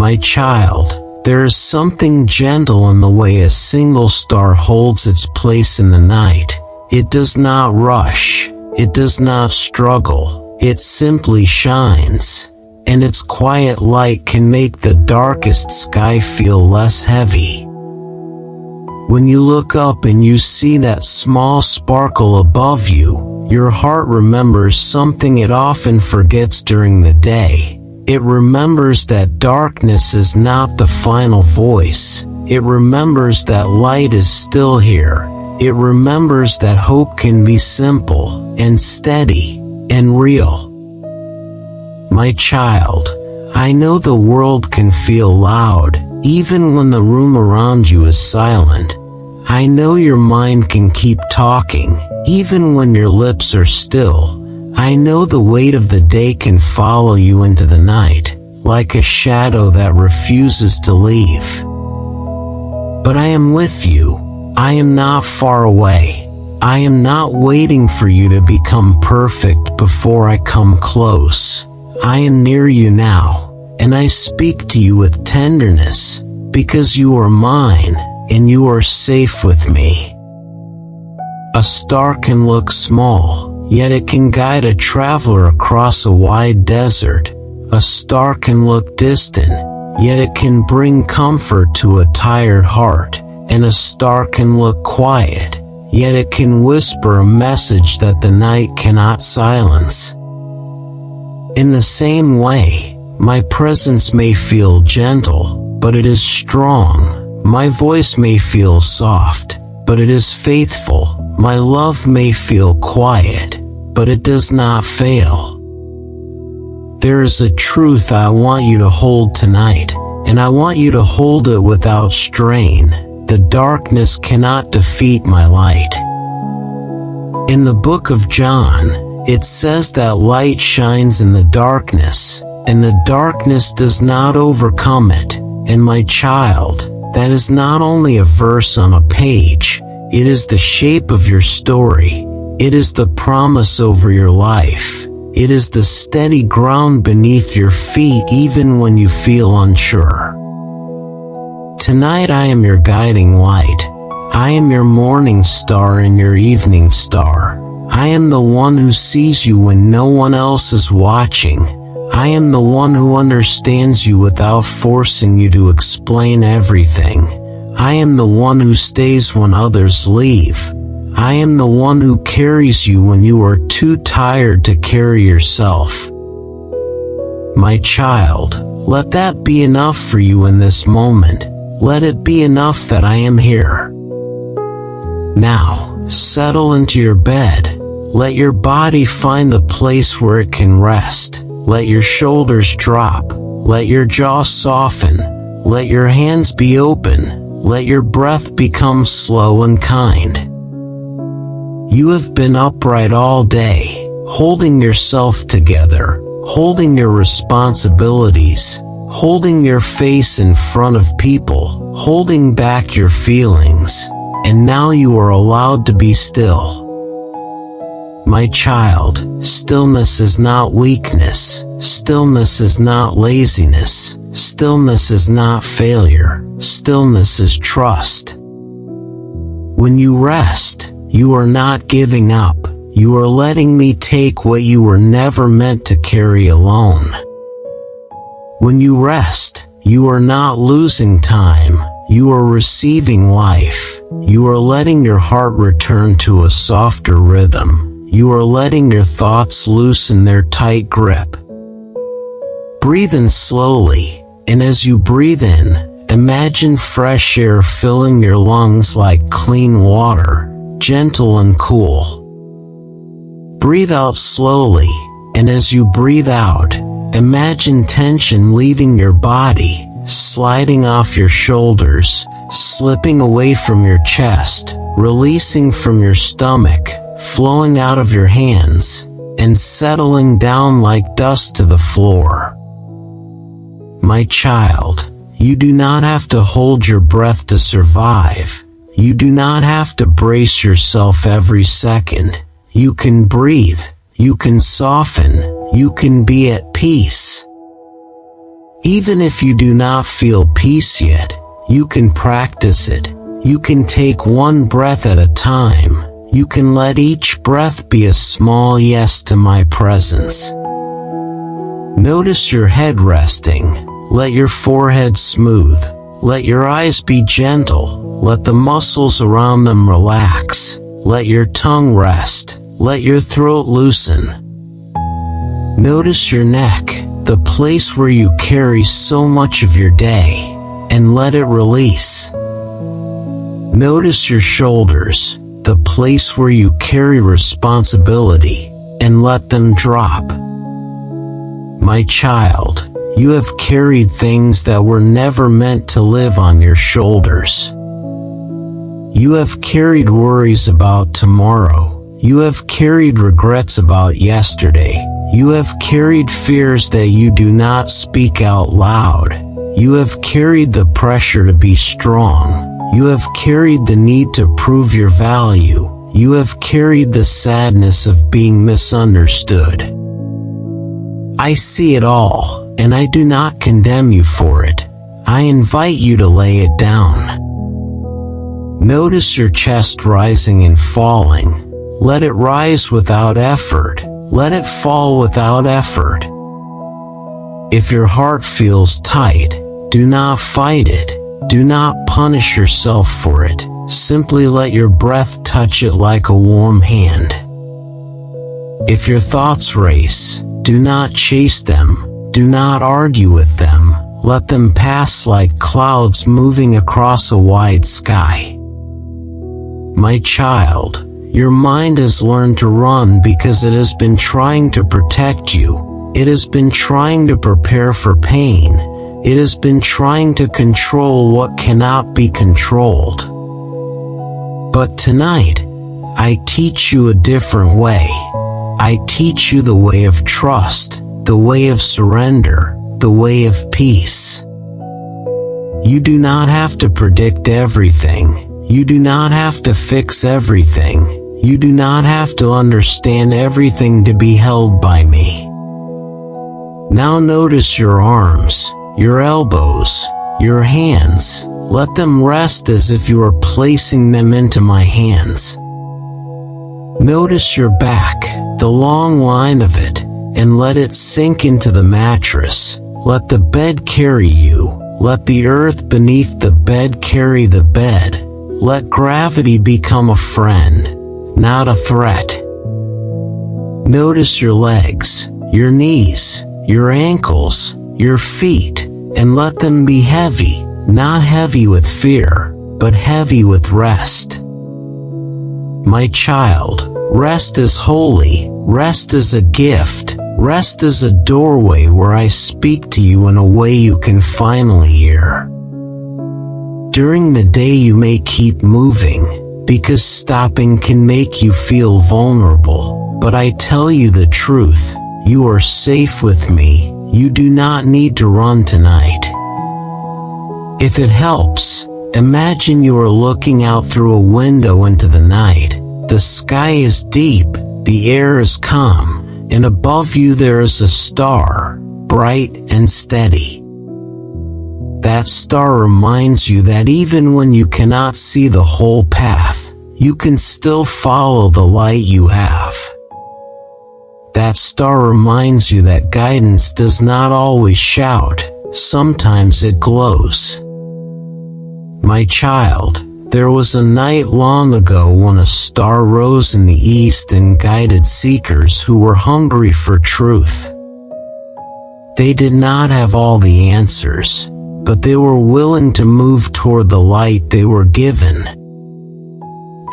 My child, there is something gentle in the way a single star holds its place in the night. It does not rush, it does not struggle, it simply shines, and its quiet light can make the darkest sky feel less heavy. When you look up and you see that small sparkle above you, your heart remembers something it often forgets during the day. It remembers that darkness is not the final voice. It remembers that light is still here. It remembers that hope can be simple and steady and real. My child, I know the world can feel loud, even when the room around you is silent. I know your mind can keep talking, even when your lips are still. I know the weight of the day can follow you into the night, like a shadow that refuses to leave. But I am with you. I am not far away. I am not waiting for you to become perfect before I come close. I am near you now, and I speak to you with tenderness, because you are mine, and you are safe with me. A star can look small, yet it can guide a traveler across a wide desert. A star can look distant, yet it can bring comfort to a tired heart. And a star can look quiet, yet it can whisper a message that the night cannot silence. In the same way, my presence may feel gentle, but it is strong. My voice may feel soft, but it is faithful. My love may feel quiet, but it does not fail. There is a truth I want you to hold tonight, and I want you to hold it without strain. The darkness cannot defeat my light. In the book of John, it says that light shines in the darkness, and the darkness does not overcome it. And my child, that is not only a verse on a page, it is the shape of your story. It is the promise over your life. It is the steady ground beneath your feet even when you feel unsure. Tonight I am your guiding light. I am your morning star and your evening star. I am the one who sees you when no one else is watching. I am the one who understands you without forcing you to explain everything. I am the one who stays when others leave. I am the one who carries you when you are too tired to carry yourself. My child, let that be enough for you in this moment. Let it be enough that I am here. Now, settle into your bed. Let your body find the place where it can rest. Let your shoulders drop. Let your jaw soften. Let your hands be open. Let your breath become slow and kind. You have been upright all day, holding yourself together, holding your responsibilities, holding your face in front of people, holding back your feelings, and now you are allowed to be still. My child, stillness is not weakness, stillness is not laziness, stillness is not failure, stillness is trust. When you rest, you are not giving up, you are letting me take what you were never meant to carry alone. When you rest, you are not losing time, you are receiving life. You are letting your heart return to a softer rhythm. You are letting your thoughts loosen their tight grip. Breathe in slowly, and as you breathe in, imagine fresh air filling your lungs like clean water, gentle and cool. Breathe out slowly, and as you breathe out, imagine tension leaving your body, sliding off your shoulders, slipping away from your chest, releasing from your stomach, flowing out of your hands, and settling down like dust to the floor. My child, you do not have to hold your breath to survive. You do not have to brace yourself every second. You can breathe, you can soften, you can be at peace. Even if you do not feel peace yet, you can practice it. You can take one breath at a time. You can let each breath be a small yes to my presence. Notice your head resting. Let your forehead smooth. Let your eyes be gentle. Let the muscles around them relax. Let your tongue rest. Let your throat loosen. Notice your neck, the place where you carry so much of your day, and let it release. Notice your shoulders, the place where you carry responsibility, and let them drop. My child, you have carried things that were never meant to live on your shoulders. You have carried worries about tomorrow. You have carried regrets about yesterday. You have carried fears that you do not speak out loud. You have carried the pressure to be strong. You have carried the need to prove your value. You have carried the sadness of being misunderstood. I see it all, and I do not condemn you for it. I invite you to lay it down. Notice your chest rising and falling. Let it rise without effort. Let it fall without effort. If your heart feels tight, do not fight it. Do not punish yourself for it. Simply let your breath touch it like a warm hand. If your thoughts race, do not chase them. Do not argue with them. Let them pass like clouds moving across a wide sky. My child, your mind has learned to run because it has been trying to protect you. It has been trying to prepare for pain. It has been trying to control what cannot be controlled. But tonight, I teach you a different way. I teach you the way of trust, the way of surrender, the way of peace. You do not have to predict everything. You do not have to fix everything. You do not have to understand everything to be held by me. Now notice your arms, your elbows, your hands. Let them rest as if you are placing them into my hands. Notice your back, the long line of it, and let it sink into the mattress. Let the bed carry you. Let the earth beneath the bed carry the bed. Let gravity become a friend, not a threat. Notice your legs, your knees, your ankles, your feet, and let them be heavy, not heavy with fear, but heavy with rest. My child, rest is holy, rest is a gift, rest is a doorway where I speak to you in a way you can finally hear. During the day you may keep moving, because stopping can make you feel vulnerable, but I tell you the truth, you are safe with me, you do not need to run tonight. If it helps, imagine you are looking out through a window into the night. The sky is deep, the air is calm, and above you there is a star, bright and steady. That star reminds you that even when you cannot see the whole path, you can still follow the light you have. That star reminds you that guidance does not always shout, sometimes it glows. My child, there was a night long ago when a star rose in the east and guided seekers who were hungry for truth. They did not have all the answers, but they were willing to move toward the light they were given.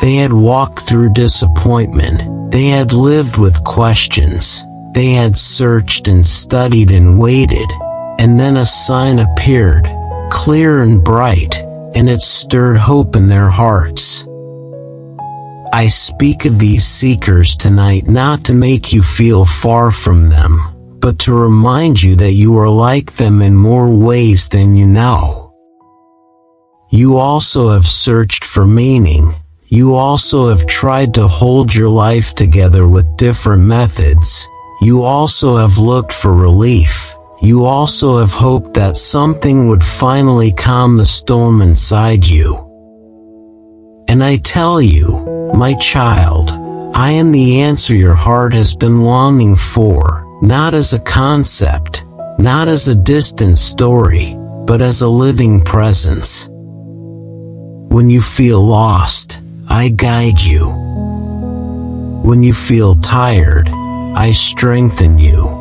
They had walked through disappointment, they had lived with questions, they had searched and studied and waited, and then a sign appeared, clear and bright, and it stirred hope in their hearts. I speak of these seekers tonight not to make you feel far from them, but to remind you that you are like them in more ways than you know. You also have searched for meaning. You also have tried to hold your life together with different methods. You also have looked for relief. you also have hoped that something would finally calm the storm inside you. And I tell you, my child, I am the answer your heart has been longing for, not as a concept, not as a distant story, but as a living presence. When you feel lost, I guide you. When you feel tired, I strengthen you.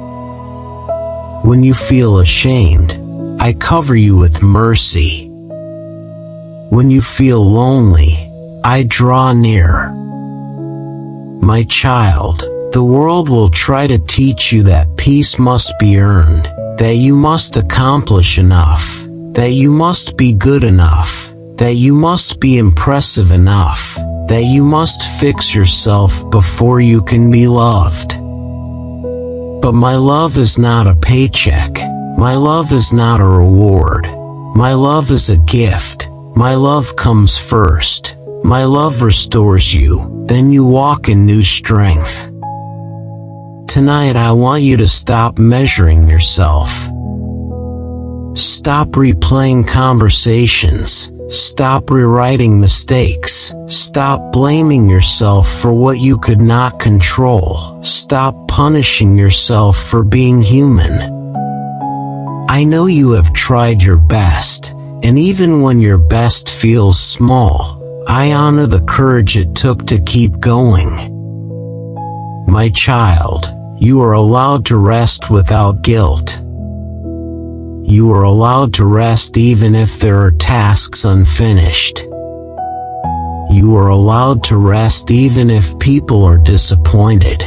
When you feel ashamed, I cover you with mercy. When you feel lonely, I draw near. My child, the world will try to teach you that peace must be earned, that you must accomplish enough, that you must be good enough, that you must be impressive enough, that you must fix yourself before you can be loved. But my love is not a paycheck. My love is not a reward. My love is a gift. My love comes first. My love restores you. Then you walk in new strength. Tonight I want you to stop measuring yourself. Stop replaying conversations. Stop rewriting mistakes. Stop blaming yourself for what you could not control. Stop punishing yourself for being human. I know you have tried your best, and even when your best feels small, I honor the courage it took to keep going. My child, you are allowed to rest without guilt. You are allowed to rest even if there are tasks unfinished. You are allowed to rest even if people are disappointed.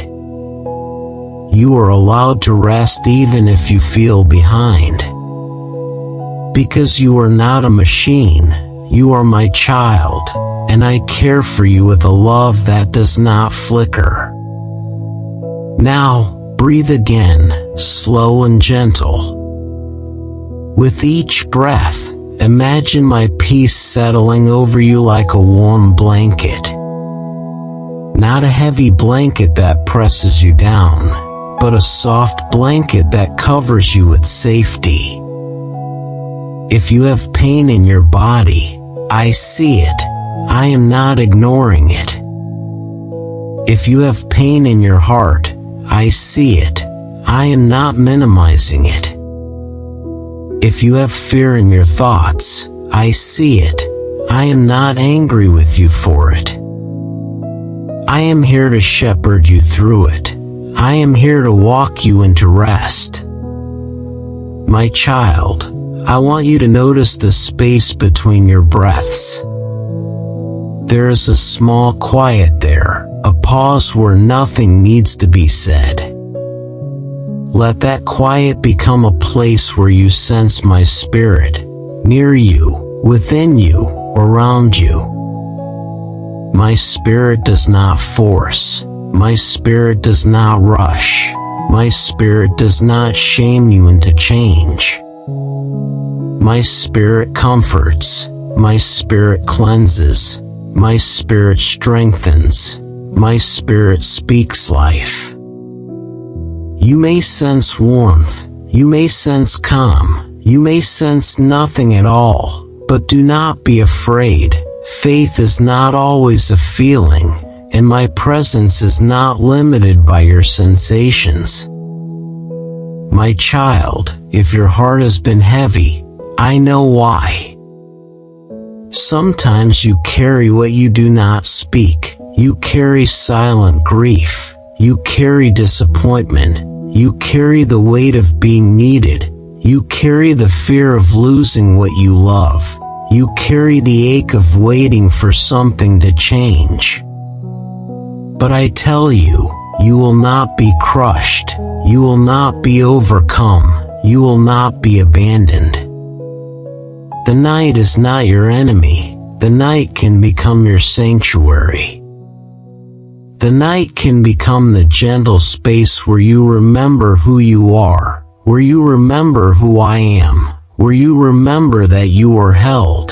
You are allowed to rest even if you feel behind. Because you are not a machine, you are my child, and I care for you with a love that does not flicker. Now, breathe again, slow and gentle. With each breath, imagine my peace settling over you like a warm blanket. Not a heavy blanket that presses you down, but a soft blanket that covers you with safety. If you have pain in your body, I see it. I am not ignoring it. If you have pain in your heart, I see it. I am not minimizing it. If you have fear in your thoughts, I see it. I am not angry with you for it. I am here to shepherd you through it. I am here to walk you into rest. My child, I want you to notice the space between your breaths. There is a small quiet there, a pause where nothing needs to be said. Let that quiet become a place where you sense my spirit, near you, within you, around you. My spirit does not force. My spirit does not rush. My spirit does not shame you into change. My spirit comforts. My spirit cleanses. My spirit strengthens. My spirit speaks life. You may sense warmth, you may sense calm, you may sense nothing at all, but do not be afraid. Faith is not always a feeling, and my presence is not limited by your sensations. My child, if your heart has been heavy, I know why. Sometimes you carry what you do not speak. You carry silent grief. You carry disappointment. You carry the weight of being needed. You carry the fear of losing what you love. You carry the ache of waiting for something to change. But I tell you, you will not be crushed. You will not be overcome. You will not be abandoned. The night is not your enemy. The night can become your sanctuary. The night can become the gentle space where you remember who you are, where you remember who I am, where you remember that you are held.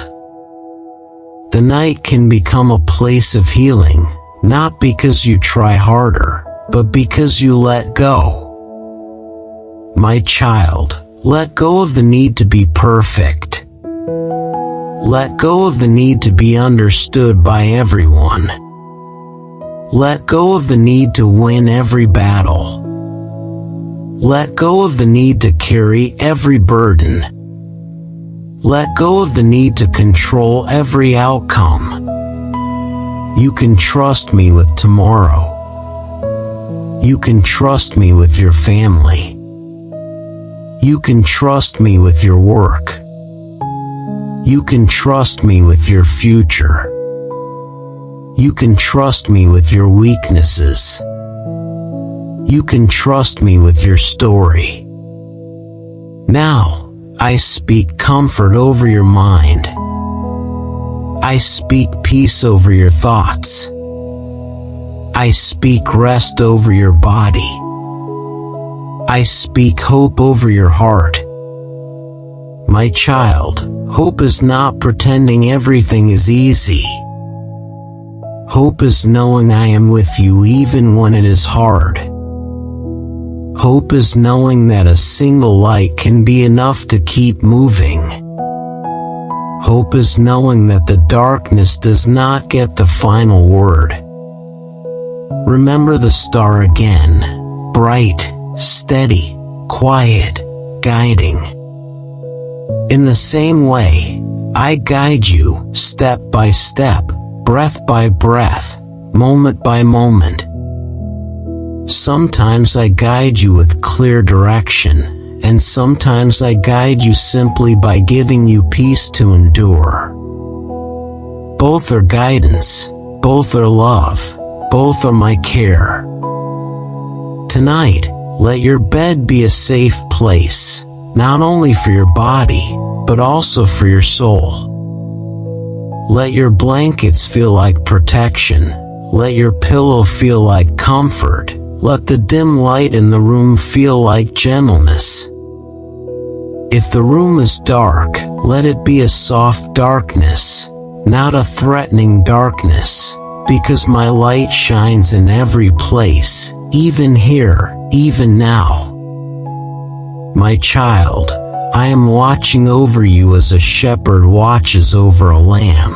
The night can become a place of healing, not because you try harder, but because you let go. My child, Let go of the need to be perfect. Let go of the need to be understood by everyone. Let go of the need to win every battle. Let go of the need to carry every burden. Let go of the need to control every outcome. You can trust me with tomorrow. You can trust me with your family. You can trust me with your work. You can trust me with your future. You can trust me with your weaknesses. You can trust me with your story. Now, I speak comfort over your mind. I speak peace over your thoughts. I speak rest over your body. I speak hope over your heart. My child, hope is not pretending everything is easy. Hope is knowing I am with you even when it is hard. Hope is knowing that a single light can be enough to keep moving. Hope is knowing that the darkness does not get the final word. Remember the star again, bright, steady, quiet, guiding. In the same way, I guide you, step by step, breath by breath, moment by moment. Sometimes I guide you with clear direction, and sometimes I guide you simply by giving you peace to endure. Both are guidance, both are love, both are my care. Tonight, let your bed be a safe place, not only for your body, but also for your soul. Let your blankets feel like protection. Let your pillow feel like comfort. Let the dim light in the room feel like gentleness. If the room is dark, let it be a soft darkness, not a threatening darkness, because my light shines in every place, even here, even now. My child, I am watching over you as a shepherd watches over a lamb.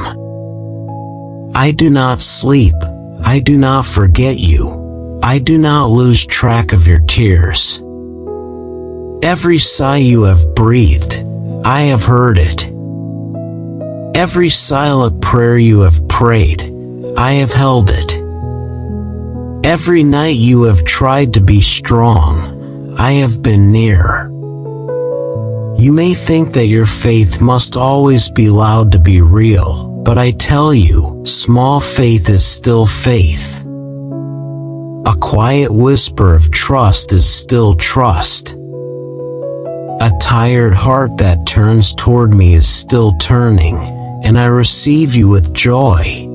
I do not sleep. I do not forget you. I do not lose track of your tears. Every sigh you have breathed, I have heard it. Every silent prayer you have prayed, I have held it. Every night you have tried to be strong, I have been near. You may think that your faith must always be loud to be real, but I tell you, small faith is still faith. A quiet whisper of trust is still trust. A tired heart that turns toward me is still turning, and I receive you with joy.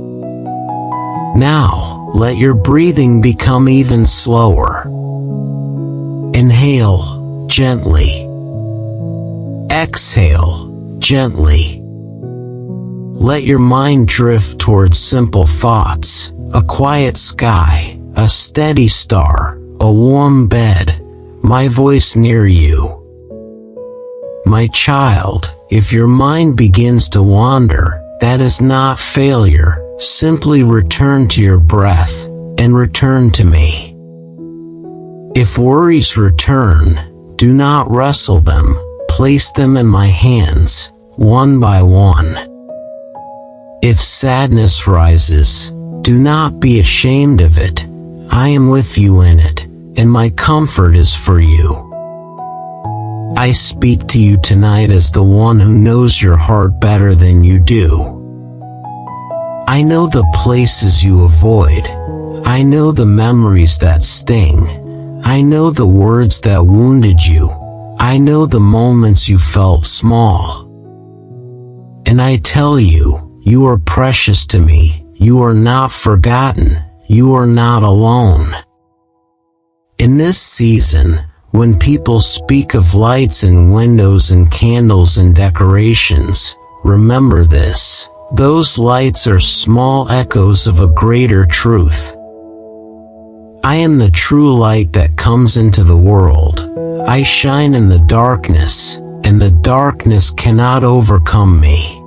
Now, let your breathing become even slower. Inhale, gently. Exhale, gently. Let your mind drift towards simple thoughts, a quiet sky, a steady star, a warm bed, my voice near you. My child, if your mind begins to wander, that is not failure. Simply return to your breath, and return to me. If worries return, do not wrestle them, place them in my hands, one by one. If sadness rises, do not be ashamed of it. I am with you in it, and my comfort is for you. I speak to you tonight as the one who knows your heart better than you do. I know the places you avoid. I know the memories that sting. I know the words that wounded you. I know the moments you felt small. And I tell you, you are precious to me. You are not forgotten. You are not alone. In this season, when people speak of lights and windows and candles and decorations, remember this. Those lights are small echoes of a greater truth. I am the true light that comes into the world. I shine in the darkness, and the darkness cannot overcome me.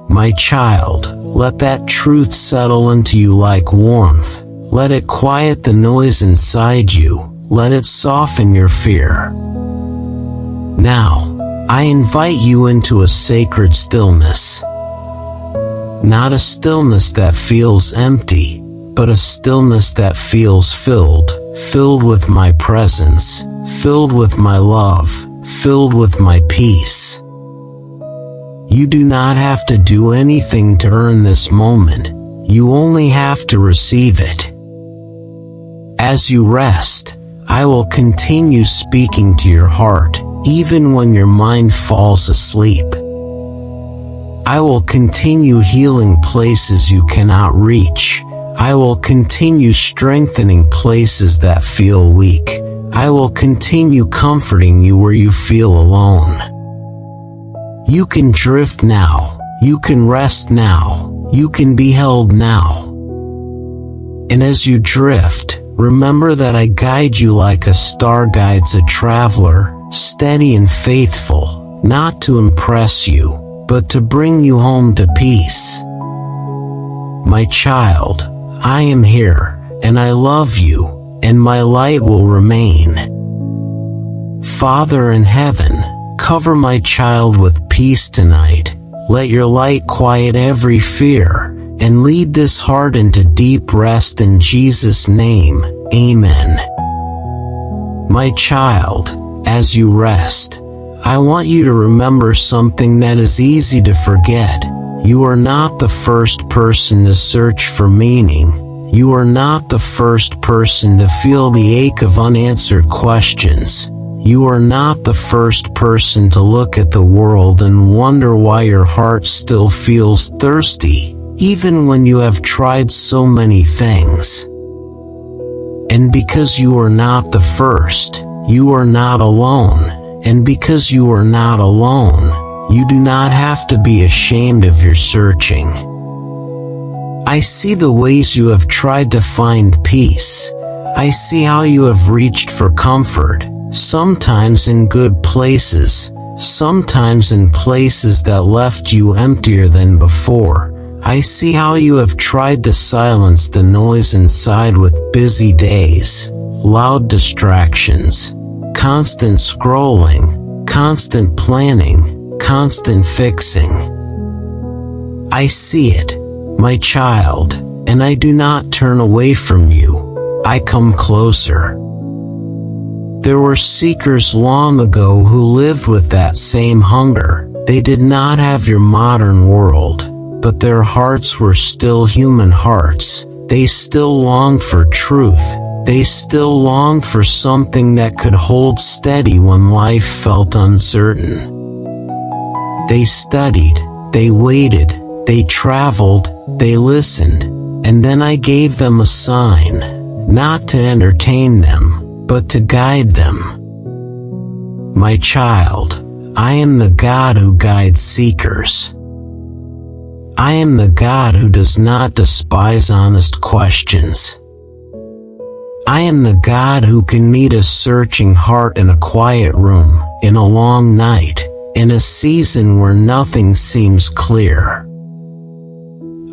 My child, let that truth settle into you like warmth. Let it quiet the noise inside you. Let it soften your fear. Now, I invite you into a sacred stillness. Not a stillness that feels empty, but a stillness that feels filled with my presence, filled with my love, filled with my peace. You do not have to do anything to earn this moment. You only have to receive it. As you rest, I will continue speaking to your heart, even when your mind falls asleep. I will continue healing places you cannot reach. I will continue strengthening places that feel weak. I will continue comforting you where you feel alone. You can drift now. You can rest now. You can be held now. And as you drift, remember that I guide you like a star guides a traveler, steady and faithful, not to impress you, but to bring you home to peace. My child, I am here, and I love you, and my light will remain. Father in heaven, cover my child with peace tonight. Let your light quiet every fear, and lead this heart into deep rest in Jesus' name. Amen. My child, as you rest, I want you to remember something that is easy to forget. You are not the first person to search for meaning. You are not the first person to feel the ache of unanswered questions. You are not the first person to look at the world and wonder why your heart still feels thirsty, even when you have tried so many things. And because you are not the first, you are not alone. And because you are not alone, you do not have to be ashamed of your searching. I see the ways you have tried to find peace. I see how you have reached for comfort, sometimes in good places, sometimes in places that left you emptier than before. I see how you have tried to silence the noise inside with busy days, loud distractions, constant scrolling, constant planning, constant fixing. I see it, my child, and I do not turn away from you. I come closer. There were seekers long ago who lived with that same hunger. They did not have your modern world, but their hearts were still human hearts. They still longed for truth. They still longed for something that could hold steady when life felt uncertain. They studied, they waited, they traveled, they listened, and then I gave them a sign, not to entertain them, but to guide them. My child, I am the God who guides seekers. I am the God who does not despise honest questions. I am the God who can meet a searching heart in a quiet room, in a long night, in a season where nothing seems clear.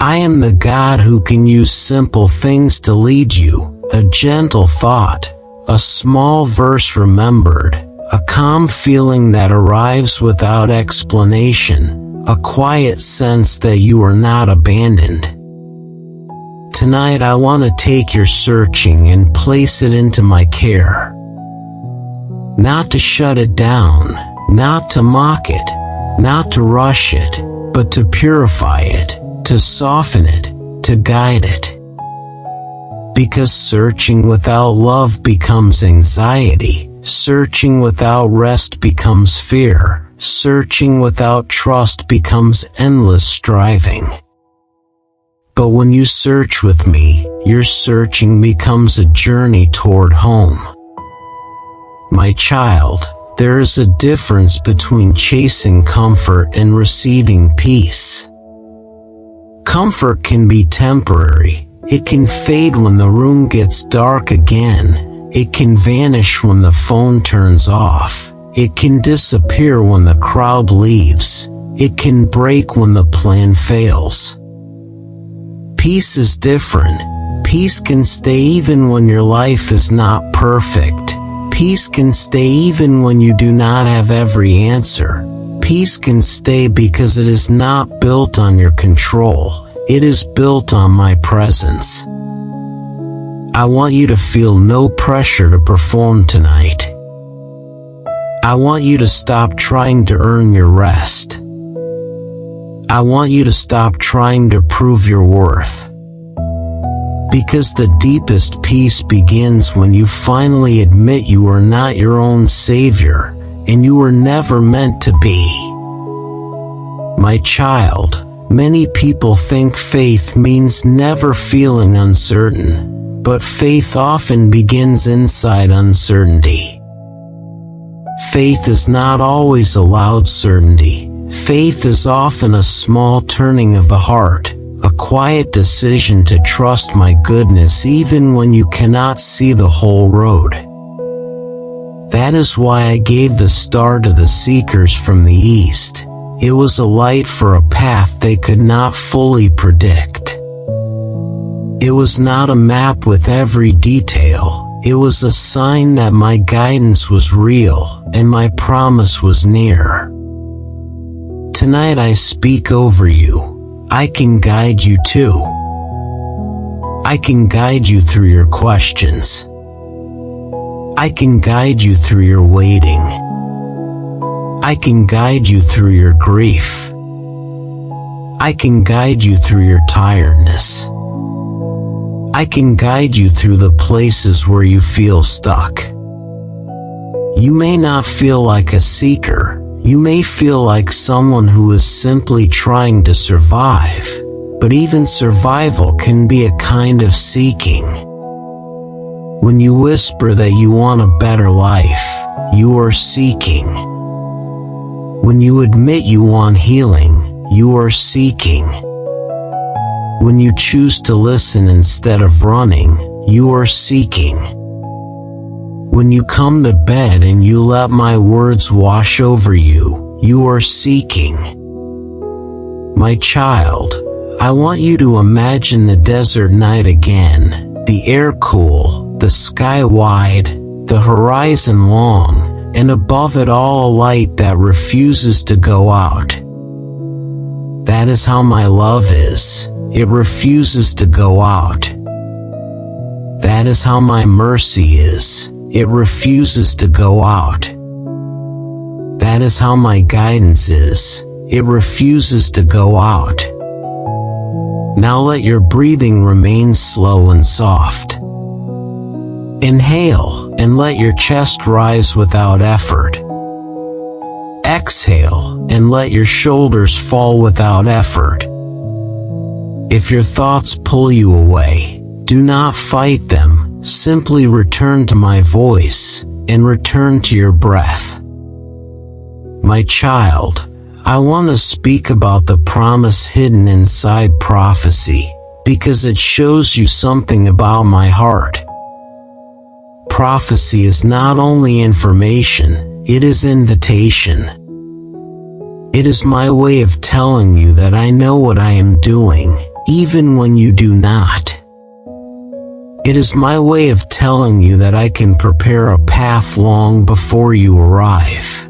I am the God who can use simple things to lead you, a gentle thought, a small verse remembered, a calm feeling that arrives without explanation, a quiet sense that you are not abandoned. Tonight I want to take your searching and place it into my care. Not to shut it down, not to mock it, not to rush it, but to purify it, to soften it, to guide it. Because searching without love becomes anxiety, searching without rest becomes fear, searching without trust becomes endless striving. But when you search with me, your searching becomes a journey toward home. My child, there is a difference between chasing comfort and receiving peace. Comfort can be temporary. It can fade when the room gets dark again. It can vanish when the phone turns off. It can disappear when the crowd leaves. It can break when the plan fails. Peace is different. Peace can stay even when your life is not perfect. Peace can stay even when you do not have every answer. Peace can stay because it is not built on your control. It is built on my presence. I want you to feel no pressure to perform tonight. I want you to stop trying to earn your rest. I want you to stop trying to prove your worth. Because the deepest peace begins when you finally admit you are not your own savior, and you were never meant to be. My child, many people think faith means never feeling uncertain, but faith often begins inside uncertainty. Faith is not always a loud certainty. Faith is often a small turning of the heart, a quiet decision to trust my goodness even when you cannot see the whole road. That is why I gave the star to the seekers from the east. It was a light for a path they could not fully predict. It was not a map with every detail. It was a sign that my guidance was real and my promise was near. Tonight I speak over you. I can guide you too. I can guide you through your questions. I can guide you through your waiting. I can guide you through your grief. I can guide you through your tiredness. I can guide you through the places where you feel stuck. You may not feel like a seeker. You may feel like someone who is simply trying to survive, but even survival can be a kind of seeking. When you whisper that you want a better life, you are seeking. When you admit you want healing, you are seeking. When you choose to listen instead of running, you are seeking. When you come to bed and you let my words wash over you, you are seeking. My child, I want you to imagine the desert night again, the air cool, the sky wide, the horizon long, and above it all a light that refuses to go out. That is how my love is. It refuses to go out. That is how my mercy is. It refuses to go out. That is how my guidance is. It refuses to go out. Now let your breathing remain slow and soft. Inhale and let your chest rise without effort. Exhale and let your shoulders fall without effort. If your thoughts pull you away, do not fight them. Simply return to my voice and return to your breath. My child, I want to speak about the promise hidden inside prophecy, because it shows you something about my heart. Prophecy is not only information, it is invitation. It is my way of telling you that I know what I am doing, even when you do not. It is my way of telling you that I can prepare a path long before you arrive.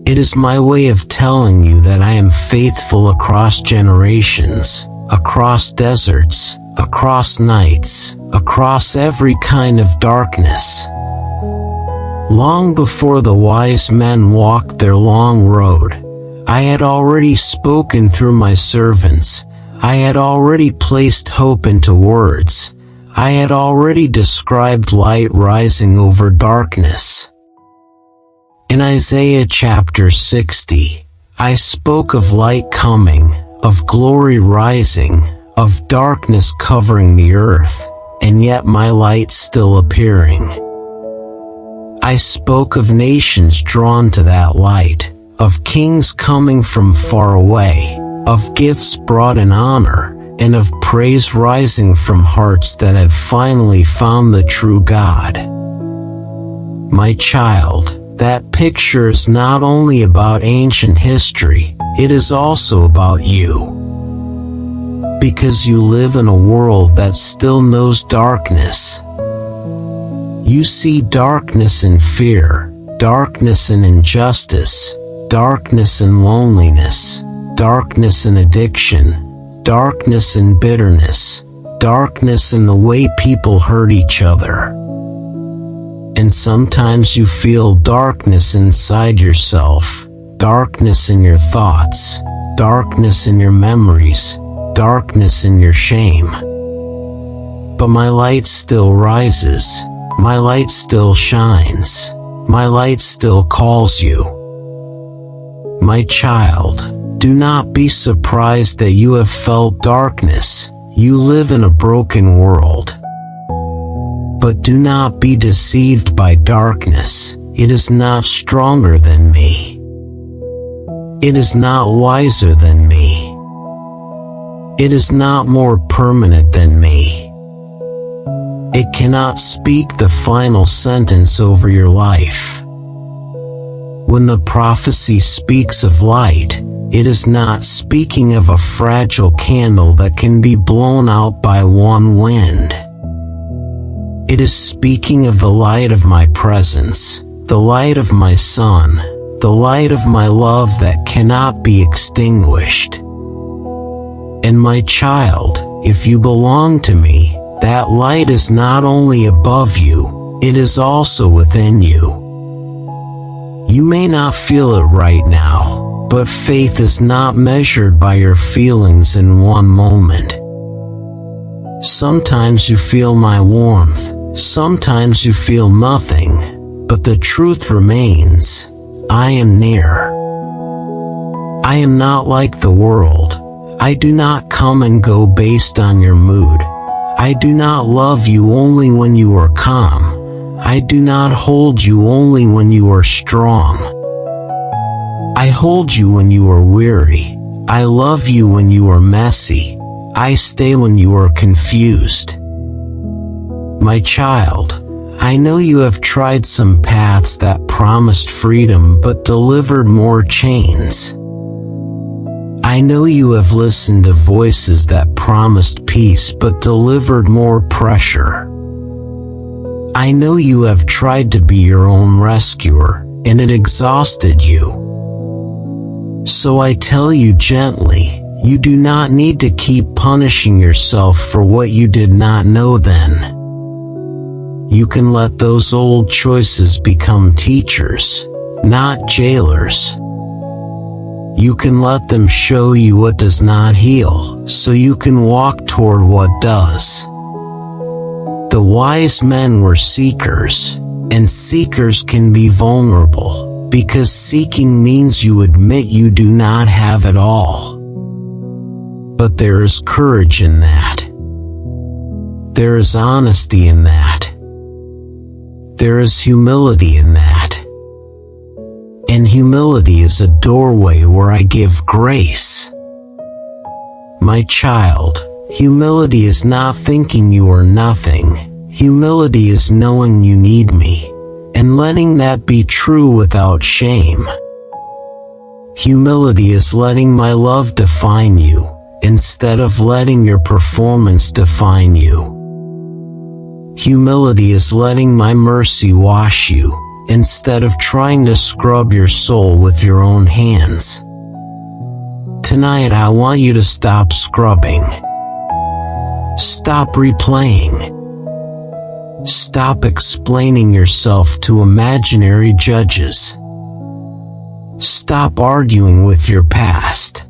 It is my way of telling you that I am faithful across generations, across deserts, across nights, across every kind of darkness. Long before the wise men walked their long road, I had already spoken through my servants. I had already placed hope into words. I had already described light rising over darkness. In Isaiah chapter 60, I spoke of light coming, of glory rising, of darkness covering the earth, and yet my light still appearing. I spoke of nations drawn to that light, of kings coming from far away, of gifts brought in honor, and of praise rising from hearts that had finally found the true God. My child, that picture is not only about ancient history, it is also about you. Because you live in a world that still knows darkness. You see darkness in fear, darkness in injustice, darkness in loneliness, darkness in addiction, darkness in bitterness, darkness in the way people hurt each other. And sometimes you feel darkness inside yourself, darkness in your thoughts, darkness in your memories, darkness in your shame. But my light still rises, my light still shines, my light still calls you. My child, do not be surprised that you have felt darkness. You live in a broken world. But do not be deceived by darkness. It is not stronger than me. It is not wiser than me. It is not more permanent than me. It cannot speak the final sentence over your life. When the prophecy speaks of light, it is not speaking of a fragile candle that can be blown out by one wind. It is speaking of the light of my presence, the light of my Son, the light of my love that cannot be extinguished. And my child, if you belong to me, that light is not only above you, it is also within you. You may not feel it right now, but faith is not measured by your feelings in one moment. Sometimes you feel my warmth, sometimes you feel nothing, but the truth remains, I am near. I am not like the world. I do not come and go based on your mood. I do not love you only when you are calm. I do not hold you only when you are strong. I hold you when you are weary. I love you when you are messy. I stay when you are confused. My child, I know you have tried some paths that promised freedom but delivered more chains. I know you have listened to voices that promised peace but delivered more pressure. I know you have tried to be your own rescuer, and it exhausted you. So I tell you gently, you do not need to keep punishing yourself for what you did not know then. You can let those old choices become teachers, not jailers. You can let them show you what does not heal, so you can walk toward what does. The wise men were seekers, and seekers can be vulnerable, because seeking means you admit you do not have it all. But there is courage in that. There is honesty in that. There is humility in that. And humility is a doorway where I give grace. My child, humility is not thinking you are nothing. Humility is knowing you need me, and letting that be true without shame. Humility is letting my love define you, instead of letting your performance define you. Humility is letting my mercy wash you, instead of trying to scrub your soul with your own hands. Tonight I want you to stop scrubbing. Stop replaying. Stop explaining yourself to imaginary judges. Stop arguing with your past.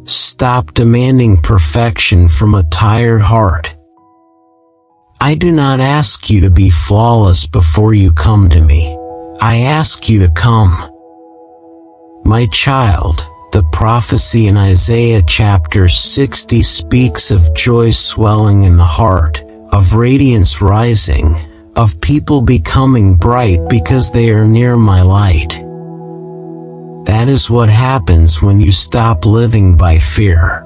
Stop demanding perfection from a tired heart. I do not ask you to be flawless before you come to me. I ask you to come. My child, the prophecy in Isaiah chapter 60 speaks of joy swelling in the heart, of radiance rising, of people becoming bright because they are near my light. That is what happens when you stop living by fear.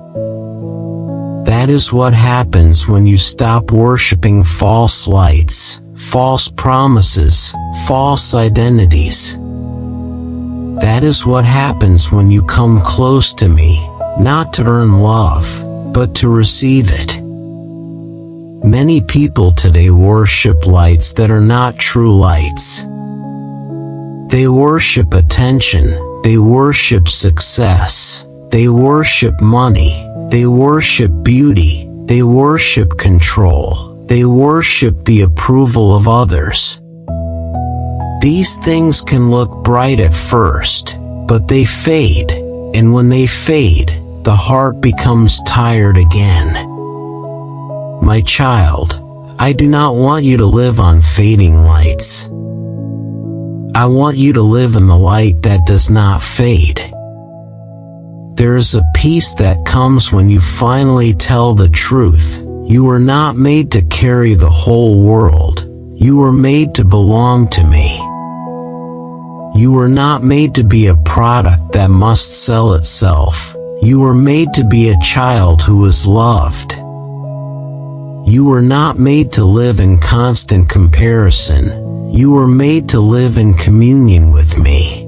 That is what happens when you stop worshiping false lights, false promises, false identities. That is what happens when you come close to me, not to earn love, but to receive it. Many people today worship lights that are not true lights. They worship attention, they worship success, they worship money, they worship beauty, they worship control, they worship the approval of others. These things can look bright at first, but they fade, and when they fade, the heart becomes tired again. My child, I do not want you to live on fading lights. I want you to live in the light that does not fade. There is a peace that comes when you finally tell the truth. You were not made to carry the whole world. You were made to belong to me. You were not made to be a product that must sell itself. You were made to be a child who is loved. You were not made to live in constant comparison. You were made to live in communion with me.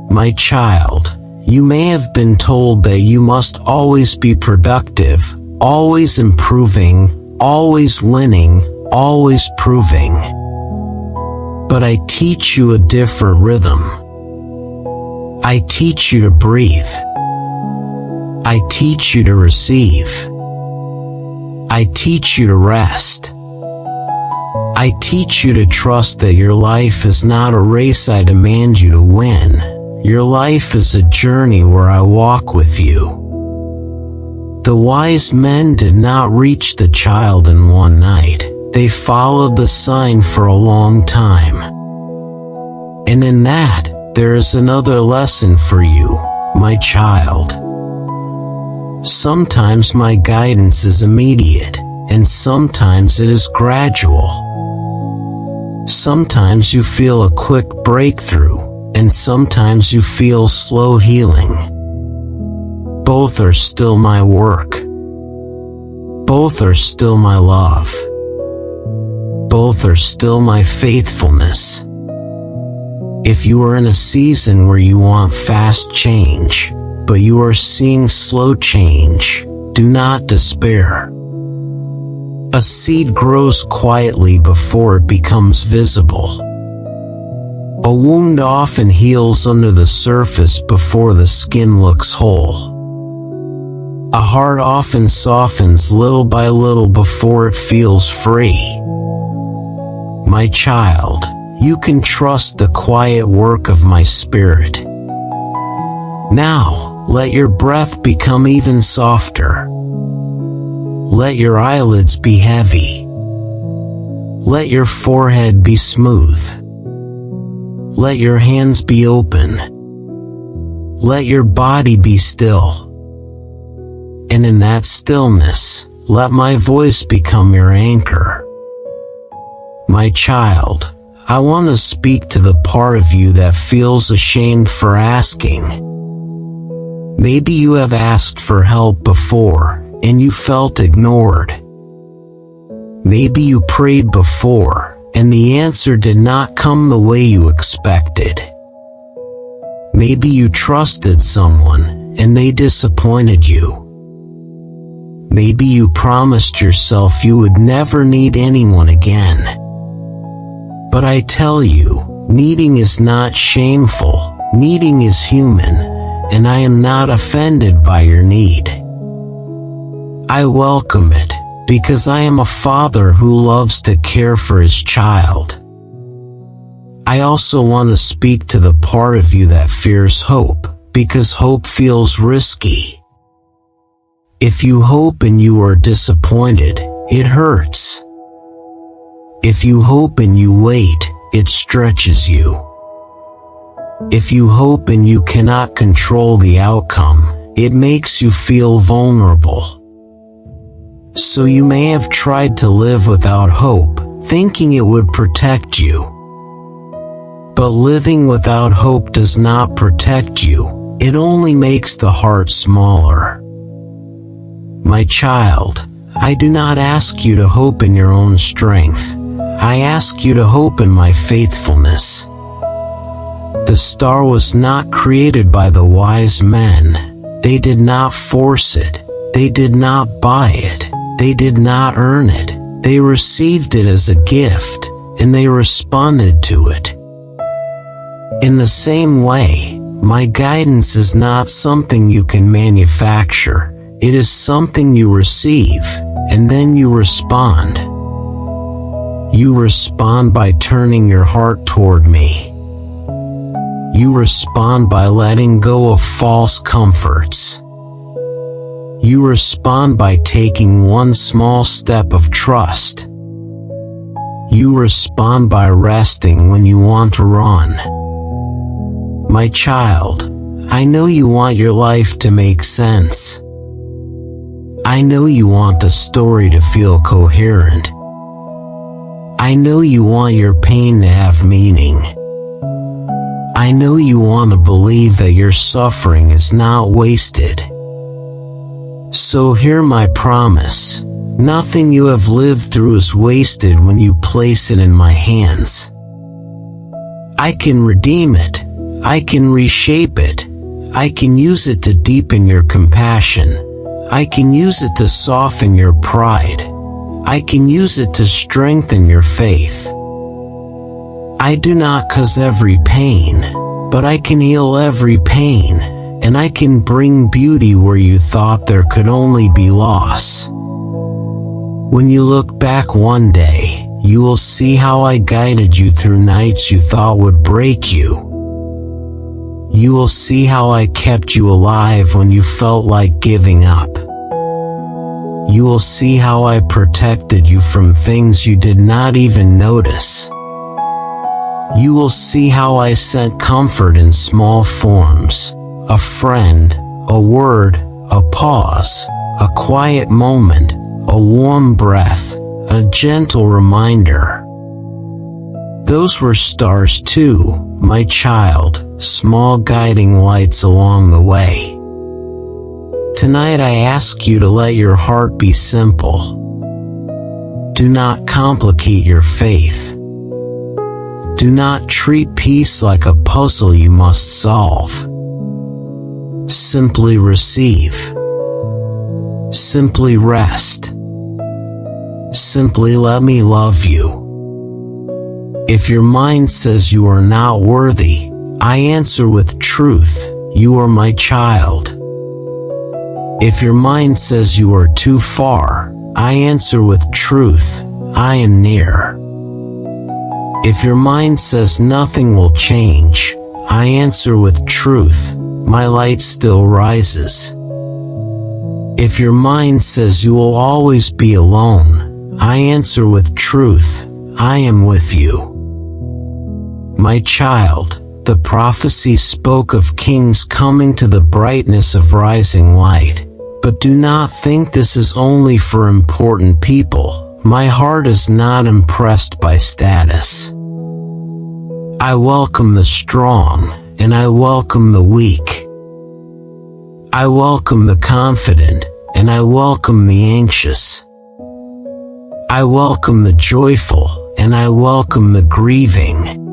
My child, you may have been told that you must always be productive, always improving, always winning, always proving. But I teach you a different rhythm. I teach you to breathe. I teach you to receive. I teach you to rest. I teach you to trust that your life is not a race I demand you to win. Your life is a journey where I walk with you. The wise men did not reach the child in one night. They followed the sign for a long time. And in that, there is another lesson for you, my child. Sometimes my guidance is immediate, and sometimes it is gradual. Sometimes you feel a quick breakthrough, and sometimes you feel slow healing. Both are still my work. Both are still my love. Both are still my faithfulness. If you are in a season where you want fast change, but you are seeing slow change, do not despair. A seed grows quietly before it becomes visible. A wound often heals under the surface before the skin looks whole. A heart often softens little by little before it feels free. My child, you can trust the quiet work of my Spirit. Now, let your breath become even softer. Let your eyelids be heavy. Let your forehead be smooth. Let your hands be open. Let your body be still. And in that stillness, let my voice become your anchor. My child, I want to speak to the part of you that feels ashamed for asking. Maybe you have asked for help before, and you felt ignored. Maybe you prayed before, and the answer did not come the way you expected. Maybe you trusted someone, and they disappointed you. Maybe you promised yourself you would never need anyone again. But I tell you, needing is not shameful, needing is human, and I am not offended by your need. I welcome it, because I am a father who loves to care for his child. I also want to speak to the part of you that fears hope, because hope feels risky. If you hope and you are disappointed, it hurts. If you hope and you wait, it stretches you. If you hope and you cannot control the outcome, it makes you feel vulnerable. So you may have tried to live without hope, thinking it would protect you. But living without hope does not protect you, it only makes the heart smaller. My child, I do not ask you to hope in your own strength. I ask you to hope in my faithfulness. The star was not created by the wise men. They did not force it. They did not buy it. They did not earn it. They received it as a gift, and they responded to it. In the same way, my guidance is not something you can manufacture. It is something you receive, and then you respond. You respond by turning your heart toward me. You respond by letting go of false comforts. You respond by taking one small step of trust. You respond by resting when you want to run. My child, I know you want your life to make sense. I know you want the story to feel coherent. I know you want your pain to have meaning. I know you want to believe that your suffering is not wasted. So hear my promise. Nothing you have lived through is wasted when you place it in my hands. I can redeem it. I can reshape it. I can use it to deepen your compassion. I can use it to soften your pride. I can use it to strengthen your faith. I do not cause every pain, but I can heal every pain, and I can bring beauty where you thought there could only be loss. When you look back one day, you will see how I guided you through nights you thought would break you. You will see how I kept you alive when you felt like giving up. You will see how I protected you from things you did not even notice. You will see how I sent comfort in small forms: a friend, a word, a pause, a quiet moment, a warm breath, a gentle reminder. Those were stars too, my child, small guiding lights along the way. Tonight I ask you to let your heart be simple. Do not complicate your faith. Do not treat peace like a puzzle you must solve. Simply receive. Simply rest. Simply let me love you. If your mind says you are not worthy, I answer with truth, you are my child. If your mind says you are too far, I answer with truth, I am near. If your mind says nothing will change, I answer with truth, my light still rises. If your mind says you will always be alone, I answer with truth, I am with you. My child, the prophecy spoke of kings coming to the brightness of rising light. But do not think this is only for important people. My heart is not impressed by status. I welcome the strong, and I welcome the weak. I welcome the confident, and I welcome the anxious. I welcome the joyful, and I welcome the grieving.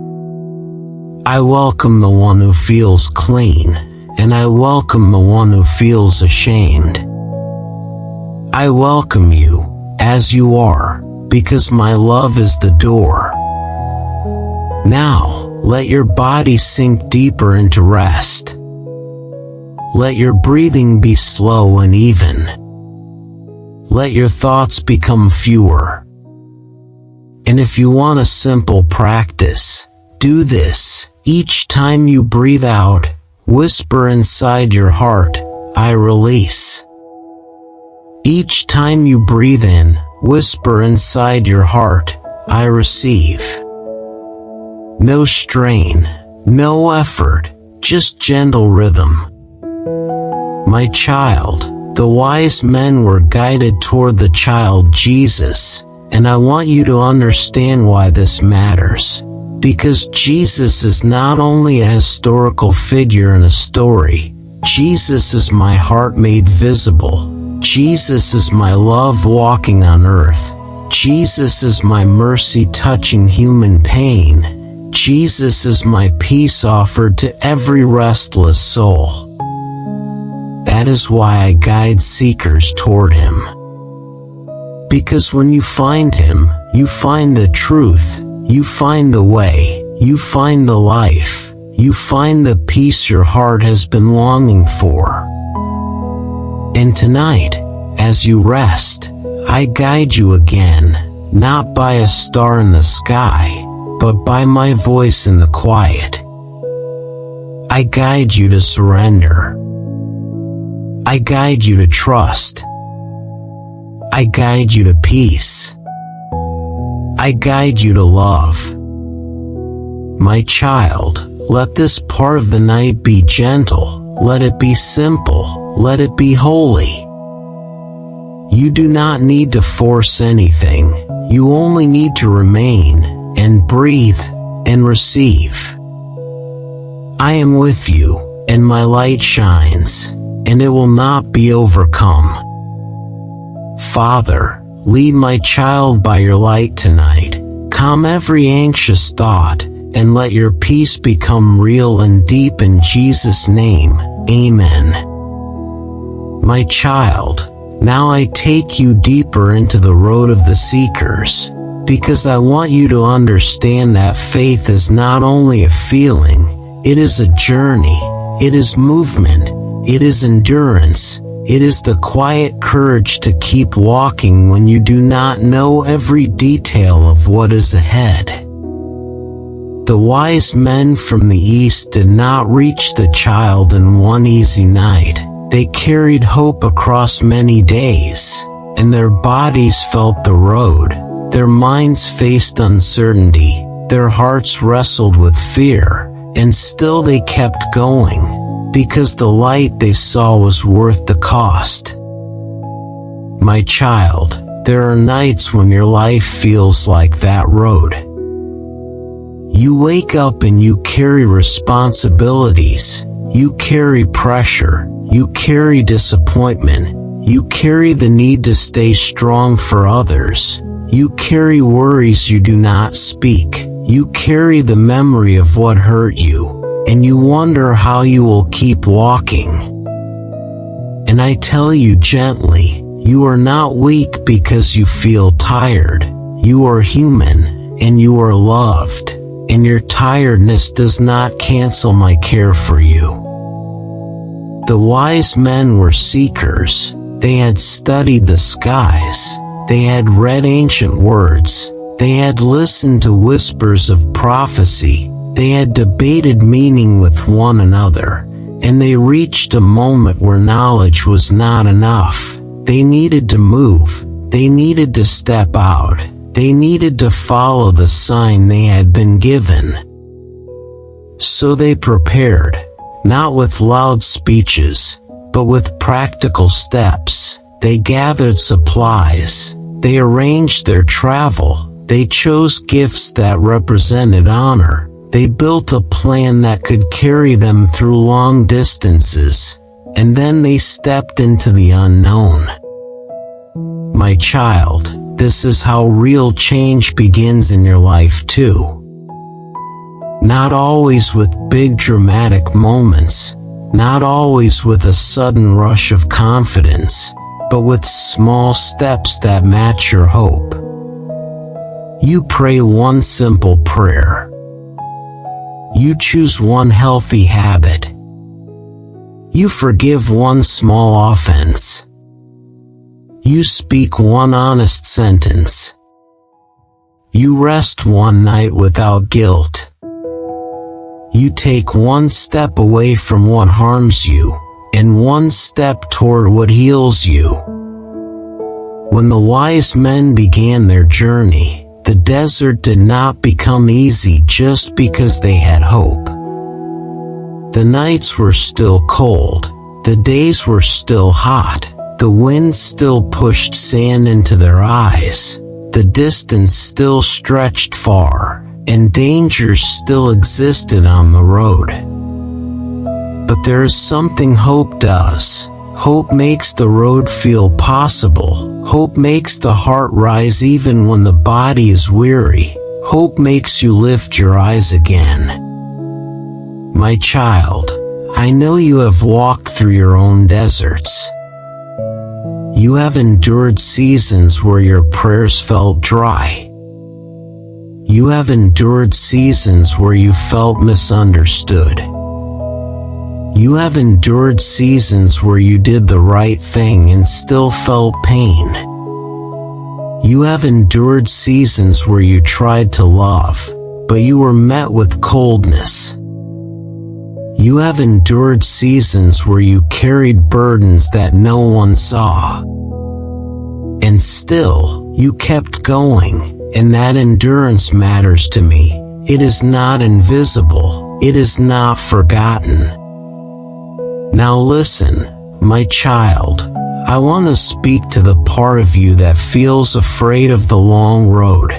I welcome the one who feels clean, and I welcome the one who feels ashamed. I welcome you, as you are, because my love is the door. Now, let your body sink deeper into rest. Let your breathing be slow and even. Let your thoughts become fewer. And if you want a simple practice, do this. Each time you breathe out, whisper inside your heart, I release. Each time you breathe in, whisper inside your heart, I receive. No strain, no effort, just gentle rhythm. My child, the wise men were guided toward the child Jesus, and I want you to understand why this matters. Because Jesus is not only a historical figure in a story, Jesus is my heart made visible. Jesus is my love walking on earth. Jesus is my mercy touching human pain. Jesus is my peace offered to every restless soul. That is why I guide seekers toward Him. Because when you find Him, you find the truth, you find the way, you find the life, you find the peace your heart has been longing for. And tonight, as you rest, I guide you again, not by a star in the sky, but by my voice in the quiet. I guide you to surrender. I guide you to trust. I guide you to peace. I guide you to love. My child, let this part of the night be gentle, let it be simple, let it be holy. You do not need to force anything, you only need to remain, and breathe, and receive. I am with you, and my light shines, and it will not be overcome. Father, lead my child by your light tonight, calm every anxious thought, and let your peace become real and deep in Jesus' name, Amen. My child, now I take you deeper into the road of the seekers, because I want you to understand that faith is not only a feeling, it is a journey, it is movement, it is endurance, it is the quiet courage to keep walking when you do not know every detail of what is ahead. The wise men from the East did not reach the child in one easy night. They carried hope across many days, and their bodies felt the road, their minds faced uncertainty, their hearts wrestled with fear, and still they kept going, because the light they saw was worth the cost. My child, there are nights when your life feels like that road. You wake up and you carry responsibilities, you carry pressure, you carry disappointment, you carry the need to stay strong for others, you carry worries you do not speak, you carry the memory of what hurt you, and you wonder how you will keep walking. And I tell you gently, you are not weak because you feel tired, you are human, and you are loved, and your tiredness does not cancel my care for you. The wise men were seekers, they had studied the skies, they had read ancient words, they had listened to whispers of prophecy, they had debated meaning with one another, and they reached a moment where knowledge was not enough. They needed to move, they needed to step out, they needed to follow the sign they had been given. So they prepared. Not with loud speeches, but with practical steps. They gathered supplies, they arranged their travel, they chose gifts that represented honor, they built a plan that could carry them through long distances, and then they stepped into the unknown. My child, this is how real change begins in your life too. Not always with big dramatic moments, not always with a sudden rush of confidence, but with small steps that match your hope. You pray one simple prayer. You choose one healthy habit. You forgive one small offense. You speak one honest sentence. You rest one night without guilt. You take one step away from what harms you, and one step toward what heals you. When the wise men began their journey, the desert did not become easy just because they had hope. The nights were still cold, the days were still hot, the wind still pushed sand into their eyes, the distance still stretched far, and dangers still existed on the road. But there is something hope does. Hope makes the road feel possible. Hope makes the heart rise even when the body is weary. Hope makes you lift your eyes again. My child, I know you have walked through your own deserts. You have endured seasons where your prayers felt dry. You have endured seasons where you felt misunderstood. You have endured seasons where you did the right thing and still felt pain. You have endured seasons where you tried to love, but you were met with coldness. You have endured seasons where you carried burdens that no one saw. And still, you kept going, and that endurance matters to me. It is not invisible. It is not forgotten. Now listen, my child. I want to speak to the part of you that feels afraid of the long road.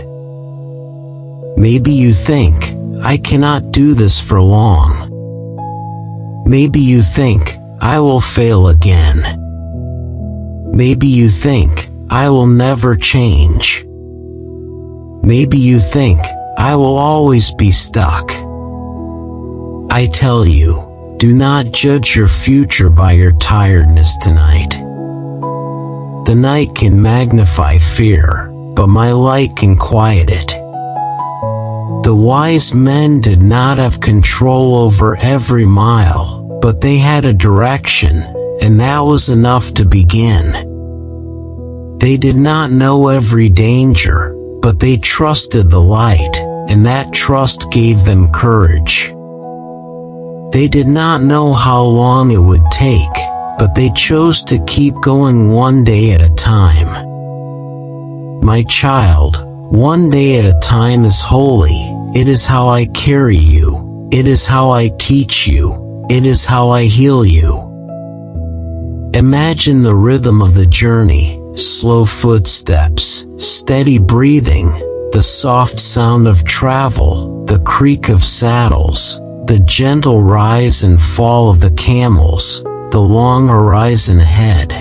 Maybe you think, I cannot do this for long. Maybe you think, I will fail again. Maybe you think, I will never change. Maybe you think, I will always be stuck. I tell you, do not judge your future by your tiredness tonight. The night can magnify fear, but my light can quiet it. The wise men did not have control over every mile, but they had a direction, and that was enough to begin. They did not know every danger, but they trusted the light, and that trust gave them courage. They did not know how long it would take, but they chose to keep going one day at a time. My child, one day at a time is holy. It is how I carry you. It is how I teach you. It is how I heal you. Imagine the rhythm of the journey, slow footsteps, steady breathing, the soft sound of travel, the creak of saddles, the gentle rise and fall of the camels, the long horizon ahead.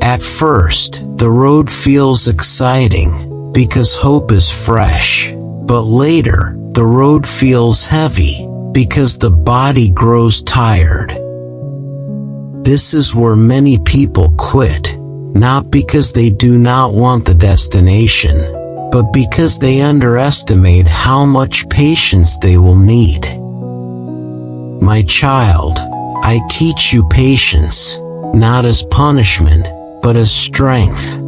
At first, the road feels exciting, because hope is fresh. But later, the road feels heavy, because the body grows tired. This is where many people quit, not because they do not want the destination, but because they underestimate how much patience they will need. My child, I teach you patience, not as punishment, but as strength.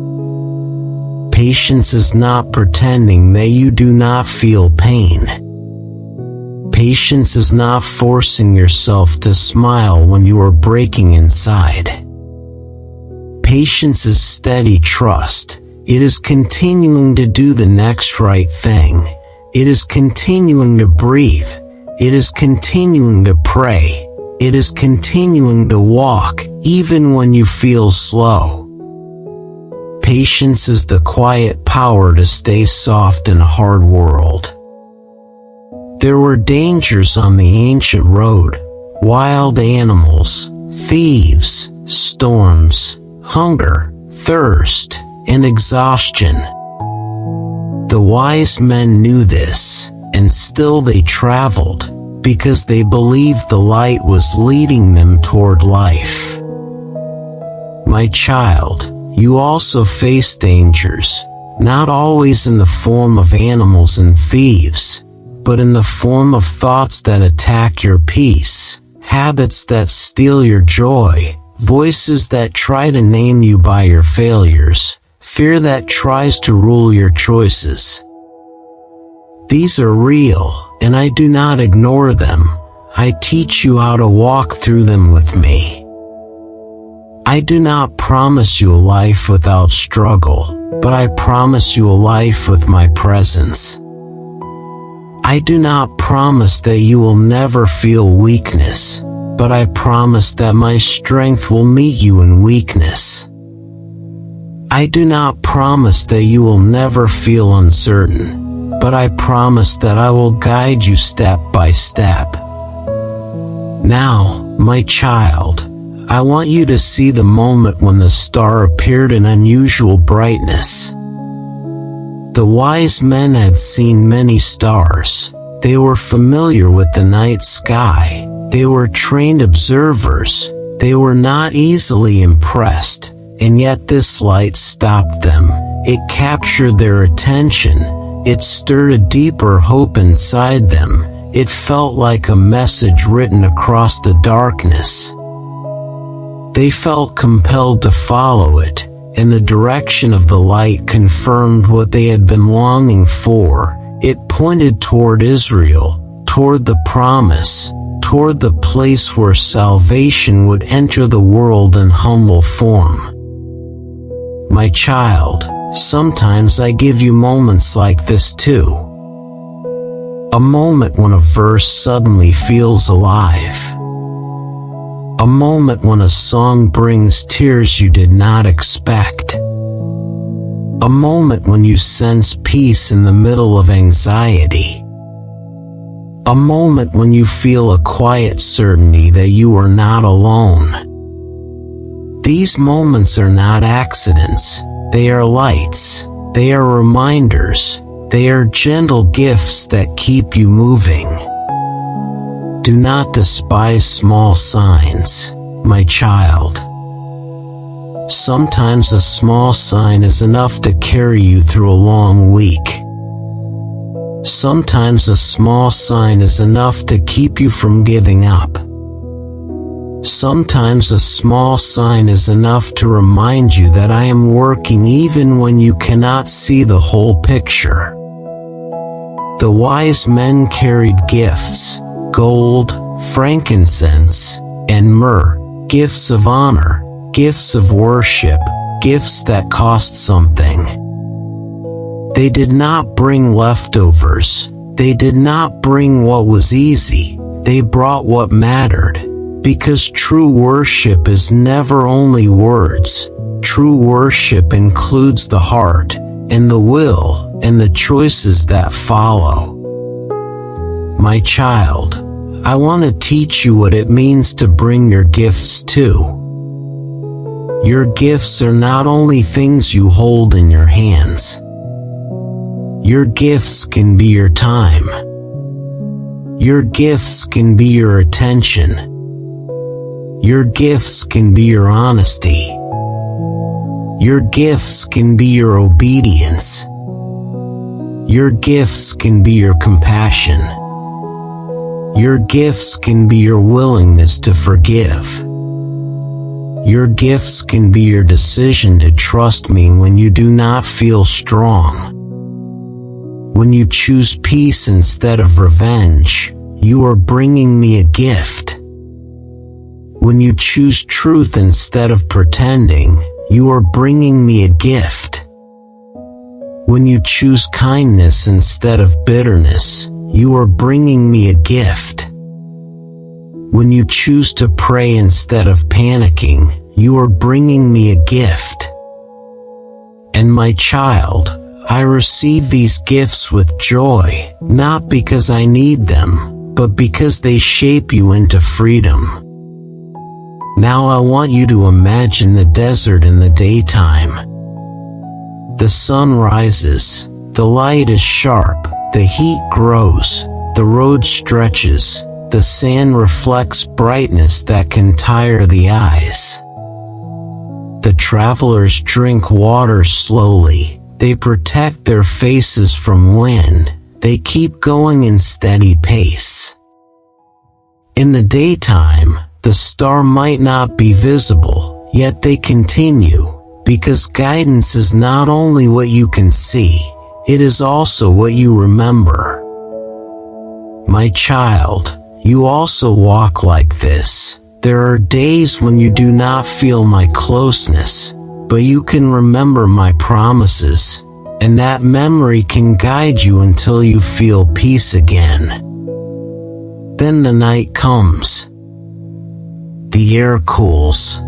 Patience is not pretending that you do not feel pain. Patience is not forcing yourself to smile when you are breaking inside. Patience is steady trust. It is continuing to do the next right thing. It is continuing to breathe. It is continuing to pray. It is continuing to walk, even when you feel slow. Patience is the quiet power to stay soft in a hard world. There were dangers on the ancient road, wild animals, thieves, storms, hunger, thirst, and exhaustion. The wise men knew this, and still they traveled, because they believed the light was leading them toward life. My child, you also face dangers, not always in the form of animals and thieves, but in the form of thoughts that attack your peace, habits that steal your joy, voices that try to name you by your failures, fear that tries to rule your choices. These are real, and I do not ignore them. I teach you how to walk through them with me. I do not promise you a life without struggle, but I promise you a life with my presence. I do not promise that you will never feel weakness, but I promise that my strength will meet you in weakness. I do not promise that you will never feel uncertain, but I promise that I will guide you step by step. Now, my child, I want you to see the moment when the star appeared in unusual brightness. The wise men had seen many stars. They were familiar with the night sky. They were trained observers. They were not easily impressed, and yet this light stopped them. It captured their attention. It stirred a deeper hope inside them. It felt like a message written across the darkness. They felt compelled to follow it, and the direction of the light confirmed what they had been longing for. It pointed toward Israel, toward the promise, toward the place where salvation would enter the world in humble form. My child, sometimes I give you moments like this too. A moment when a verse suddenly feels alive. A moment when a song brings tears you did not expect. A moment when you sense peace in the middle of anxiety. A moment when you feel a quiet certainty that you are not alone. These moments are not accidents. They are lights. They are reminders. They are gentle gifts that keep you moving. Do not despise small signs, my child. Sometimes a small sign is enough to carry you through a long week. Sometimes a small sign is enough to keep you from giving up. Sometimes a small sign is enough to remind you that I am working even when you cannot see the whole picture. The wise men carried gifts, gold, frankincense, and myrrh, gifts of honor, gifts of worship, gifts that cost something. They did not bring leftovers. They did not bring what was easy. They brought what mattered. Because true worship is never only words. True worship includes the heart, and the will, and the choices that follow. My child, I want to teach you what it means to bring your gifts too. Your gifts are not only things you hold in your hands. Your gifts can be your time. Your gifts can be your attention. Your gifts can be your honesty. Your gifts can be your obedience. Your gifts can be your compassion. Your gifts can be your willingness to forgive. Your gifts can be your decision to trust me when you do not feel strong. When you choose peace instead of revenge, you are bringing me a gift. When you choose truth instead of pretending, you are bringing me a gift. When you choose kindness instead of bitterness, you are bringing me a gift. When you choose to pray instead of panicking, you are bringing me a gift. And my child, I receive these gifts with joy, not because I need them, but because they shape you into freedom. Now I want you to imagine the desert in the daytime. The sun rises, the light is sharp, the heat grows, the road stretches, the sand reflects brightness that can tire the eyes. The travelers drink water slowly. They protect their faces from wind. They keep going in steady pace. In the daytime, the star might not be visible, yet they continue, because guidance is not only what you can see, it is also what you remember. My child, you also walk like this. There are days when you do not feel my closeness, but you can remember my promises, and that memory can guide you until you feel peace again. Then the night comes. The air cools.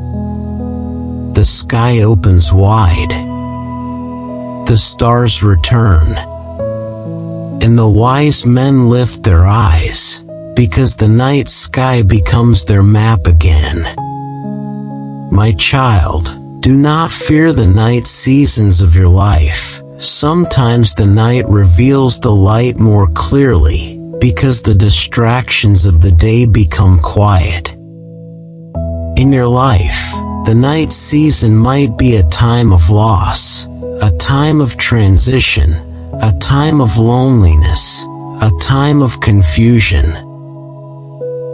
The sky opens wide. The stars return. And the wise men lift their eyes, because the night sky becomes their map again. My child, do not fear the night seasons of your life. Sometimes the night reveals the light more clearly, because the distractions of the day become quiet. In your life, the night season might be a time of loss, a time of transition, a time of loneliness, a time of confusion.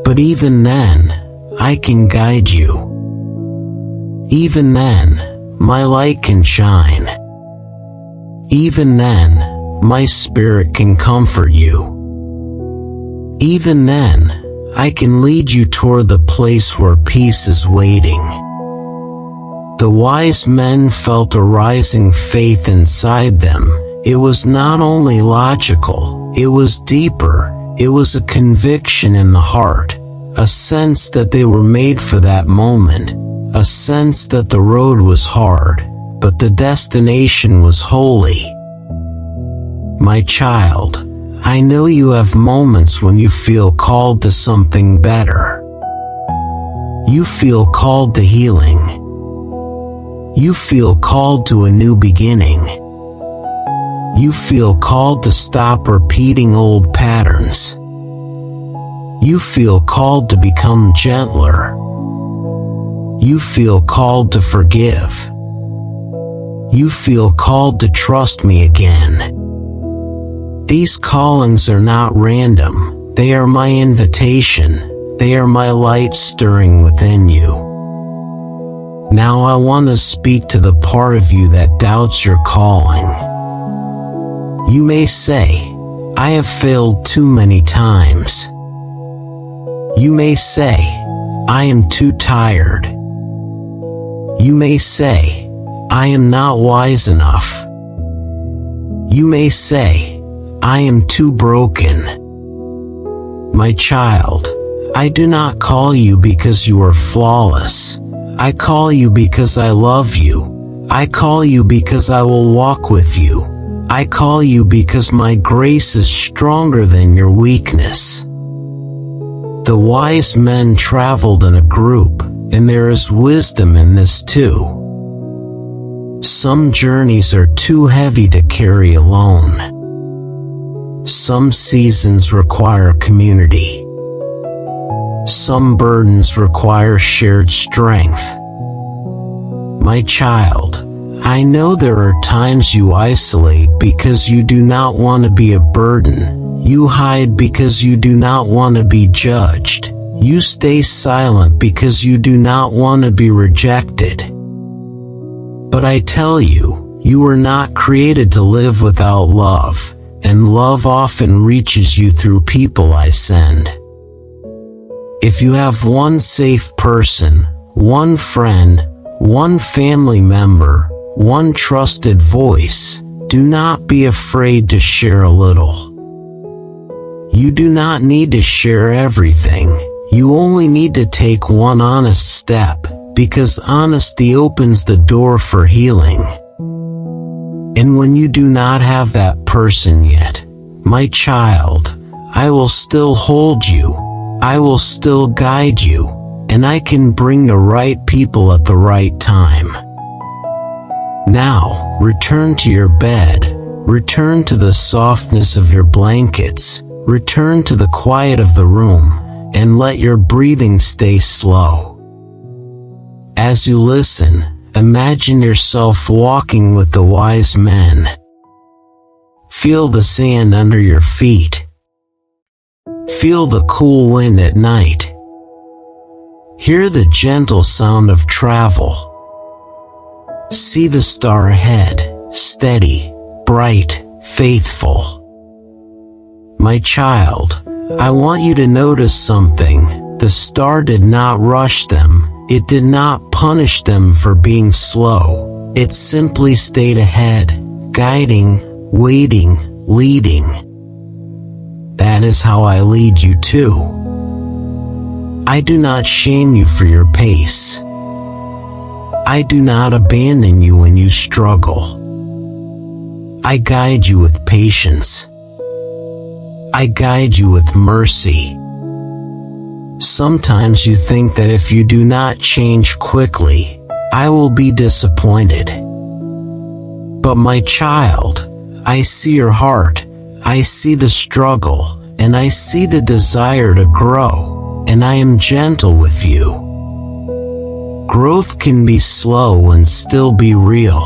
But even then, I can guide you. Even then, my light can shine. Even then, my spirit can comfort you. Even then, I can lead you toward the place where peace is waiting. The wise men felt a rising faith inside them. It was not only logical, it was deeper. It was a conviction in the heart, a sense that they were made for that moment, a sense that the road was hard, but the destination was holy. My child, I know you have moments when you feel called to something better. You feel called to healing. You feel called to a new beginning. You feel called to stop repeating old patterns. You feel called to become gentler. You feel called to forgive. You feel called to trust me again. These callings are not random. They are my invitation. They are my light stirring within you. Now I want to speak to the part of you that doubts your calling. You may say, I have failed too many times. You may say, I am too tired. You may say, I am not wise enough. You may say, I am too broken. My child, I do not call you because you are flawless. I call you because I love you. I call you because I will walk with you. I call you because my grace is stronger than your weakness. The wise men traveled in a group, and there is wisdom in this too. Some journeys are too heavy to carry alone. Some seasons require community. Some burdens require shared strength. My child, I know there are times you isolate because you do not want to be a burden. You hide because you do not want to be judged. You stay silent because you do not want to be rejected. But I tell you, you were not created to live without love, and love often reaches you through people I send. If you have one safe person, one friend, one family member, one trusted voice, do not be afraid to share a little. You do not need to share everything. You only need to take one honest step, because honesty opens the door for healing. And when you do not have that person yet, my child, I will still hold you. I will still guide you, and I can bring the right people at the right time. Now, return to your bed. Return to the softness of your blankets. Return to the quiet of the room, and let your breathing stay slow. As you listen, imagine yourself walking with the wise men. Feel the sand under your feet. Feel the cool wind at night. Hear the gentle sound of travel. See the star ahead, steady, bright, faithful. My child, I want you to notice something. The star did not rush them. It did not punish them for being slow. It simply stayed ahead, guiding, waiting, leading. That is how I lead you too. I do not shame you for your pace. I do not abandon you when you struggle. I guide you with patience. I guide you with mercy. Sometimes you think that if you do not change quickly, I will be disappointed. But my child, I see your heart, I see the struggle, and I see the desire to grow, and I am gentle with you. Growth can be slow and still be real.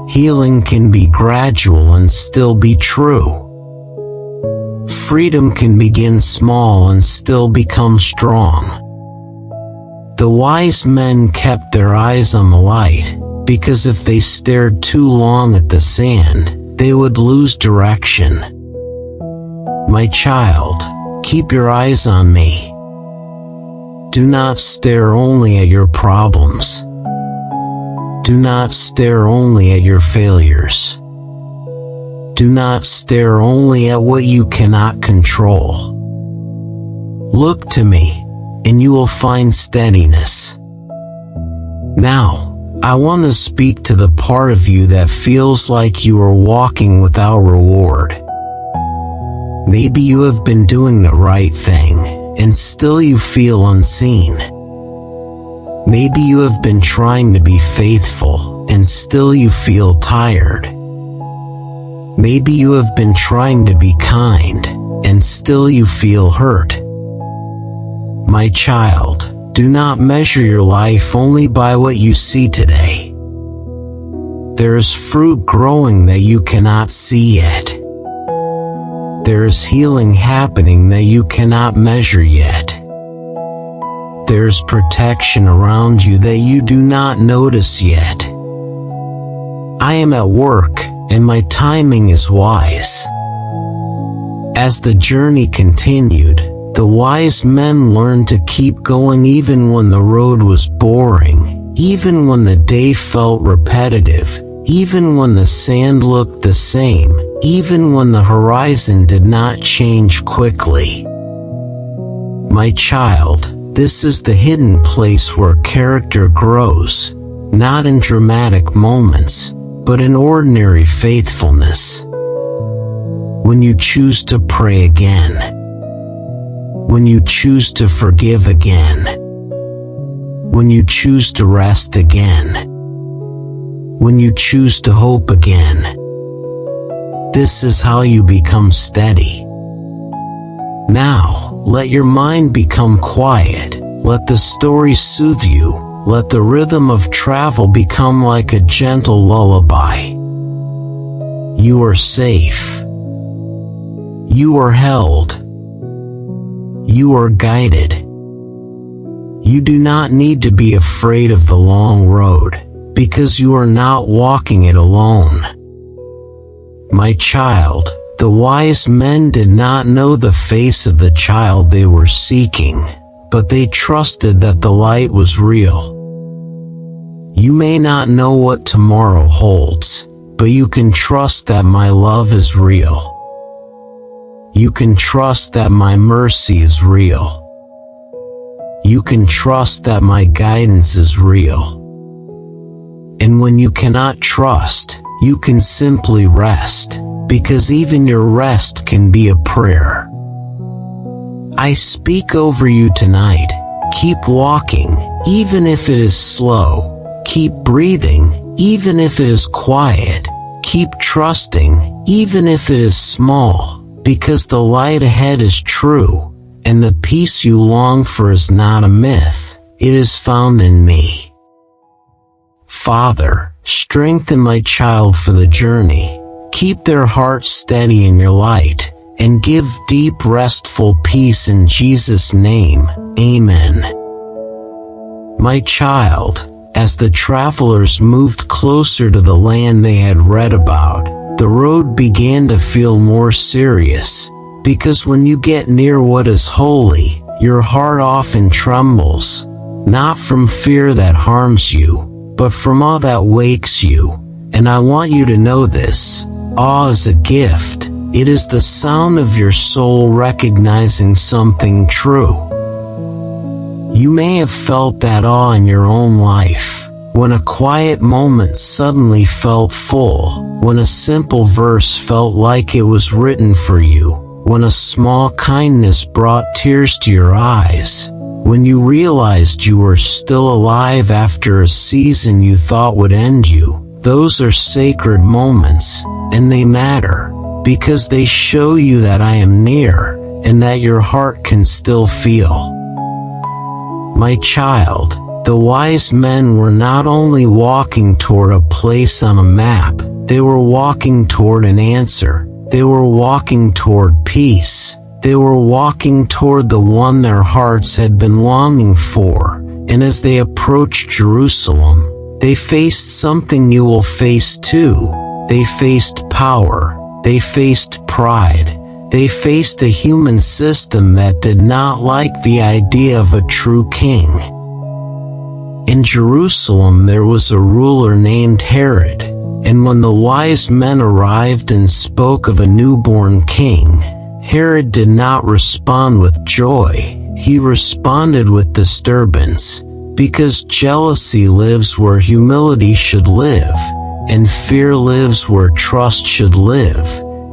Healing can be gradual and still be true. Freedom can begin small and still become strong. The wise men kept their eyes on the light, because if they stared too long at the sand, they would lose direction. My child, keep your eyes on me. Do not stare only at your problems. Do not stare only at your failures. Do not stare only at what you cannot control. Look to me, and you will find steadiness. Now, I want to speak to the part of you that feels like you are walking without reward. Maybe you have been doing the right thing, and still you feel unseen. Maybe you have been trying to be faithful, and still you feel tired. Maybe you have been trying to be kind, and still you feel hurt. My child, do not measure your life only by what you see today. There is fruit growing that you cannot see yet. There is healing happening that you cannot measure yet. There is protection around you that you do not notice yet. I am at work, and my timing is wise. As the journey continued, the wise men learned to keep going even when the road was boring, even when the day felt repetitive, even when the sand looked the same, even when the horizon did not change quickly. My child, this is the hidden place where character grows, not in dramatic moments, but in ordinary faithfulness. When you choose to pray again. When you choose to forgive again. When you choose to rest again. When you choose to hope again. This is how you become steady. Now, let your mind become quiet. Let the story soothe you. Let the rhythm of travel become like a gentle lullaby. You are safe. You are held. You are guided. You do not need to be afraid of the long road, because you are not walking it alone. My child, the wise men did not know the face of the child they were seeking, but they trusted that the light was real. You may not know what tomorrow holds, but you can trust that my love is real. You can trust that my mercy is real. You can trust that my guidance is real. And when you cannot trust, you can simply rest, because even your rest can be a prayer. I speak over you tonight. Keep walking, even if it is slow. Keep breathing, even if it is quiet. Keep trusting, even if it is small, because the light ahead is true, and the peace you long for is not a myth. It is found in me. Father, strengthen my child for the journey. Keep their hearts steady in your light, and give deep restful peace in Jesus' name. Amen. My child, as the travelers moved closer to the land they had read about, the road began to feel more serious, because when you get near what is holy, your heart often trembles, not from fear that harms you, but from awe that wakes you. And I want you to know this: awe is a gift. It is the sound of your soul recognizing something true. You may have felt that awe in your own life, when a quiet moment suddenly felt full, when a simple verse felt like it was written for you, when a small kindness brought tears to your eyes, when you realized you were still alive after a season you thought would end you. Those are sacred moments, and they matter, because they show you that I am near, and that your heart can still feel. My child, the wise men were not only walking toward a place on a map, they were walking toward an answer. They were walking toward peace. They were walking toward the one their hearts had been longing for, and as they approached Jerusalem, they faced something you will face too. They faced power. They faced pride. They faced a human system that did not like the idea of a true king. In Jerusalem there was a ruler named Herod, and when the wise men arrived and spoke of a newborn king, Herod did not respond with joy. He responded with disturbance, because jealousy lives where humility should live, and fear lives where trust should live,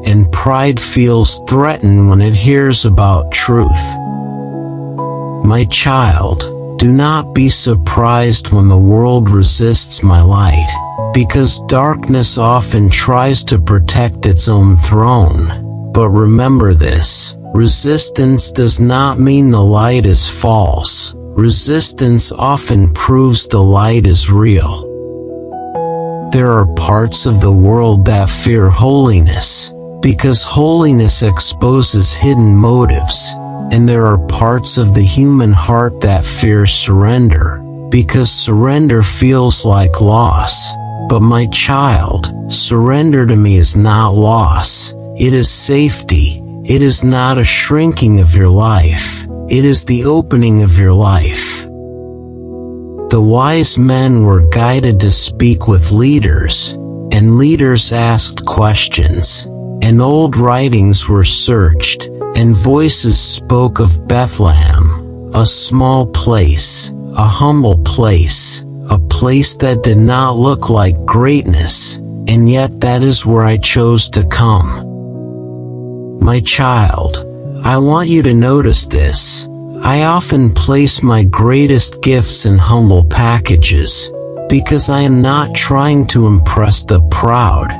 and pride feels threatened when it hears about truth. My child, do not be surprised when the world resists my light, because darkness often tries to protect its own throne. But remember this, resistance does not mean the light is false. Resistance often proves the light is real. There are parts of the world that fear holiness, because holiness exposes hidden motives, and there are parts of the human heart that fear surrender, because surrender feels like loss. But my child, surrender to me is not loss. It is safety. It is not a shrinking of your life. It is the opening of your life. The wise men were guided to speak with leaders, and leaders asked questions, and old writings were searched, and voices spoke of Bethlehem, a small place, a humble place, a place that did not look like greatness, and yet that is where I chose to come. My child, I want you to notice this. I often place my greatest gifts in humble packages, because I am not trying to impress the proud.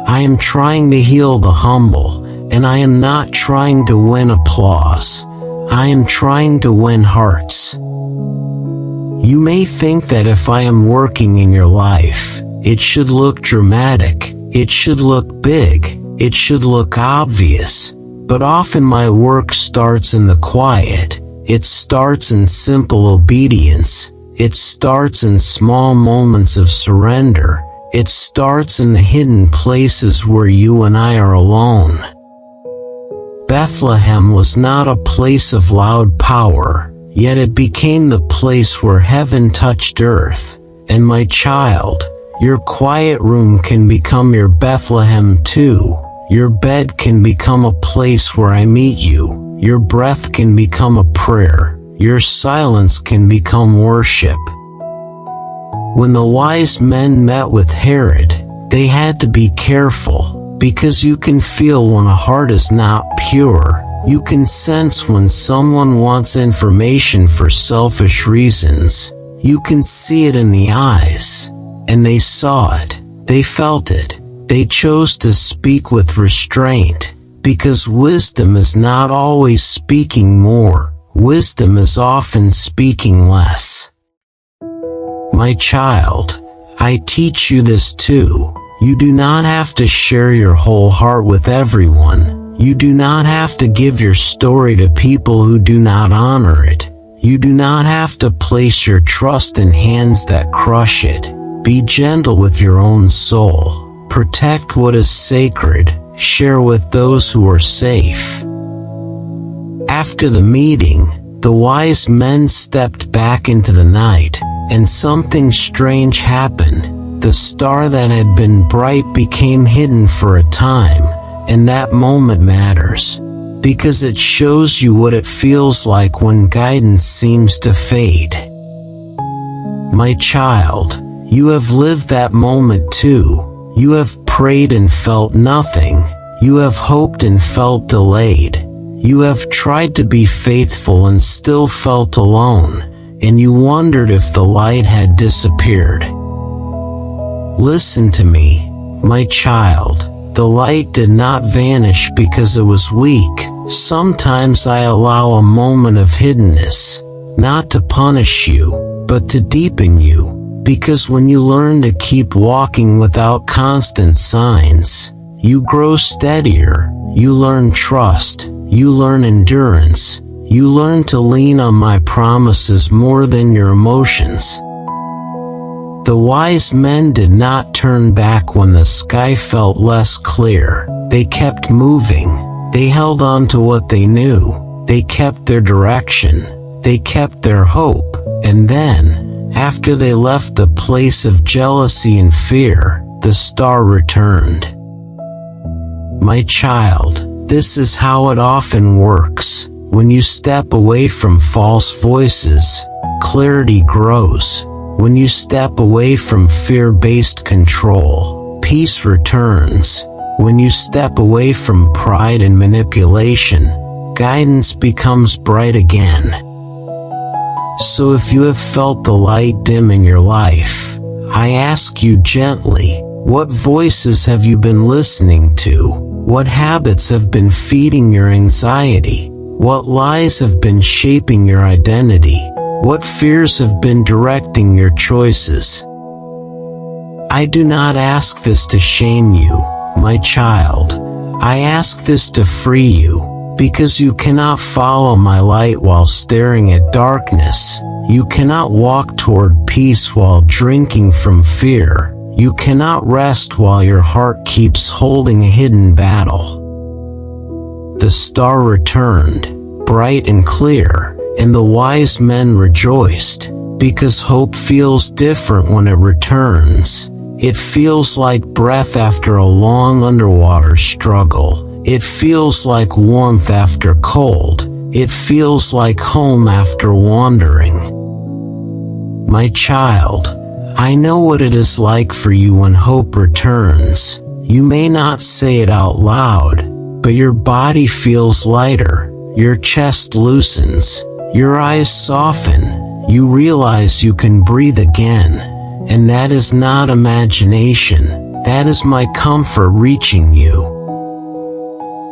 I am trying to heal the humble, and I am not trying to win applause. I am trying to win hearts. You may think that if I am working in your life, it should look dramatic, it should look big, it should look obvious, but often my work starts in the quiet. It starts in simple obedience. It starts in small moments of surrender. It starts in the hidden places where you and I are alone. Bethlehem was not a place of loud power, yet it became the place where heaven touched earth. And my child, your quiet room can become your Bethlehem too. Your bed can become a place where I meet you. Your breath can become a prayer. Your silence can become worship. When the wise men met with Herod, they had to be careful, because you can feel when a heart is not pure. You can sense when someone wants information for selfish reasons. You can see it in the eyes. And they saw it. They felt it. They chose to speak with restraint, because wisdom is not always speaking more. Wisdom is often speaking less. My child, I teach you this too. You do not have to share your whole heart with everyone. You do not have to give your story to people who do not honor it. You do not have to place your trust in hands that crush it. Be gentle with your own soul. Protect what is sacred. Share with those who are safe. After the meeting, the wise men stepped back into the night, and something strange happened. The star that had been bright became hidden for a time, and that moment matters, because it shows you what it feels like when guidance seems to fade. My child, you have lived that moment too. You have prayed and felt nothing. You have hoped and felt delayed. You have tried to be faithful and still felt alone, and you wondered if the light had disappeared. Listen to me, my child. The light did not vanish because it was weak. Sometimes I allow a moment of hiddenness, not to punish you, but to deepen you, because when you learn to keep walking without constant signs, you grow steadier, you learn trust, you learn endurance, you learn to lean on my promises more than your emotions. The wise men did not turn back when the sky felt less clear. They kept moving. They held on to what they knew. They kept their direction. They kept their hope. And then, after they left the place of jealousy and fear, the star returned. My child, this is how it often works. When you step away from false voices, clarity grows. When you step away from fear-based control, peace returns. When you step away from pride and manipulation, guidance becomes bright again. So if you have felt the light dim in your life, I ask you gently, what voices have you been listening to? What habits have been feeding your anxiety? What lies have been shaping your identity? What fears have been directing your choices? I do not ask this to shame you, my child. I ask this to free you, because you cannot follow my light while staring at darkness. You cannot walk toward peace while drinking from fear. You cannot rest while your heart keeps holding a hidden battle. The star returned, bright and clear, and the wise men rejoiced, because hope feels different when it returns. It feels like breath after a long underwater struggle. It feels like warmth after cold. It feels like home after wandering. My child, I know what it is like for you when hope returns. You may not say it out loud, but your body feels lighter, your chest loosens, your eyes soften, you realize you can breathe again, and that is not imagination, that is my comfort reaching you.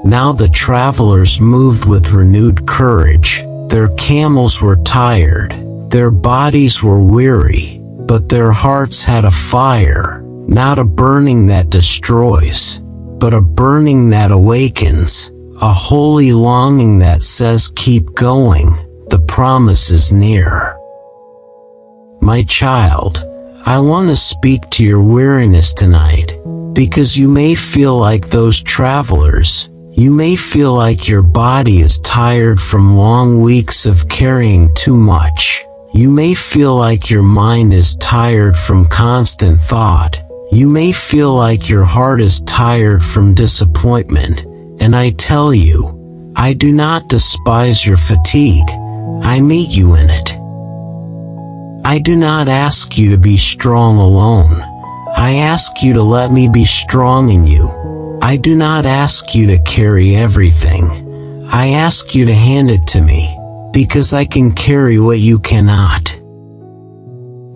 Now the travelers moved with renewed courage. Their camels were tired, their bodies were weary, but their hearts had a fire, not a burning that destroys, but a burning that awakens, a holy longing that says keep going. The promise is near. My child, I want to speak to your weariness tonight, because you may feel like those travelers. You may feel like your body is tired from long weeks of carrying too much. You may feel like your mind is tired from constant thought. You may feel like your heart is tired from disappointment. And I tell you, I do not despise your fatigue. I meet you in it. I do not ask you to be strong alone. I ask you to let me be strong in you. I do not ask you to carry everything. I ask you to hand it to me, because I can carry what you cannot.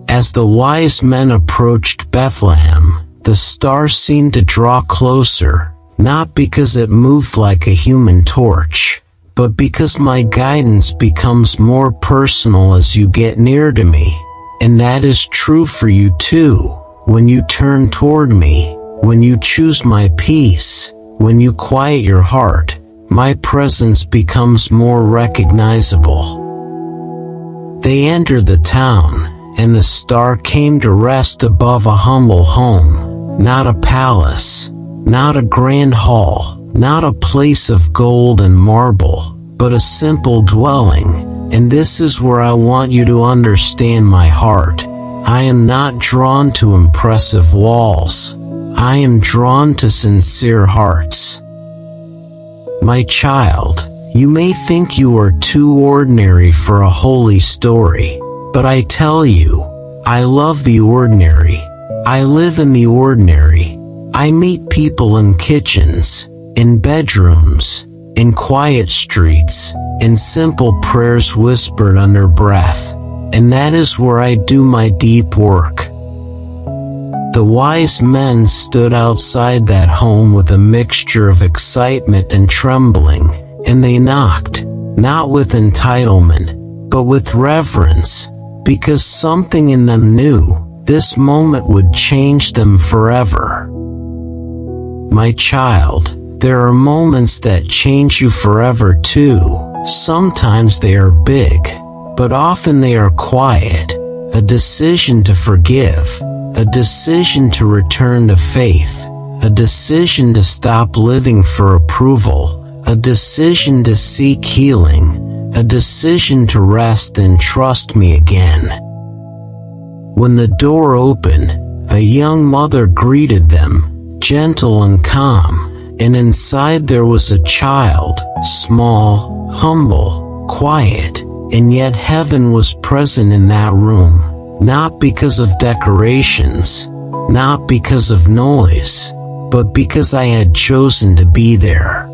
As the wise men approached Bethlehem, the star seemed to draw closer, not because it moved like a human torch, but because my guidance becomes more personal as you get near to me. And that is true for you too. When you turn toward me, when you choose my peace, when you quiet your heart, my presence becomes more recognizable. They entered the town, and the star came to rest above a humble home, not a palace, not a grand hall, not a place of gold and marble, but a simple dwelling. And this is where I want you to understand my heart. I am not drawn to impressive walls. I am drawn to sincere hearts. My child, you may think you are too ordinary for a holy story, but I tell you, I love the ordinary. I live in the ordinary. I meet people in kitchens, in bedrooms, in quiet streets, in simple prayers whispered under breath, and that is where I do my deep work. The wise men stood outside that home with a mixture of excitement and trembling, and they knocked, not with entitlement, but with reverence, because something in them knew this moment would change them forever. My child, there are moments that change you forever too. Sometimes they are big, but often they are quiet. A decision to forgive, a decision to return to faith, a decision to stop living for approval, a decision to seek healing, a decision to rest and trust me again. When the door opened, a young mother greeted them, gentle and calm, and inside there was a child, small, humble, quiet, and yet heaven was present in that room, not because of decorations, not because of noise, but because I had chosen to be there.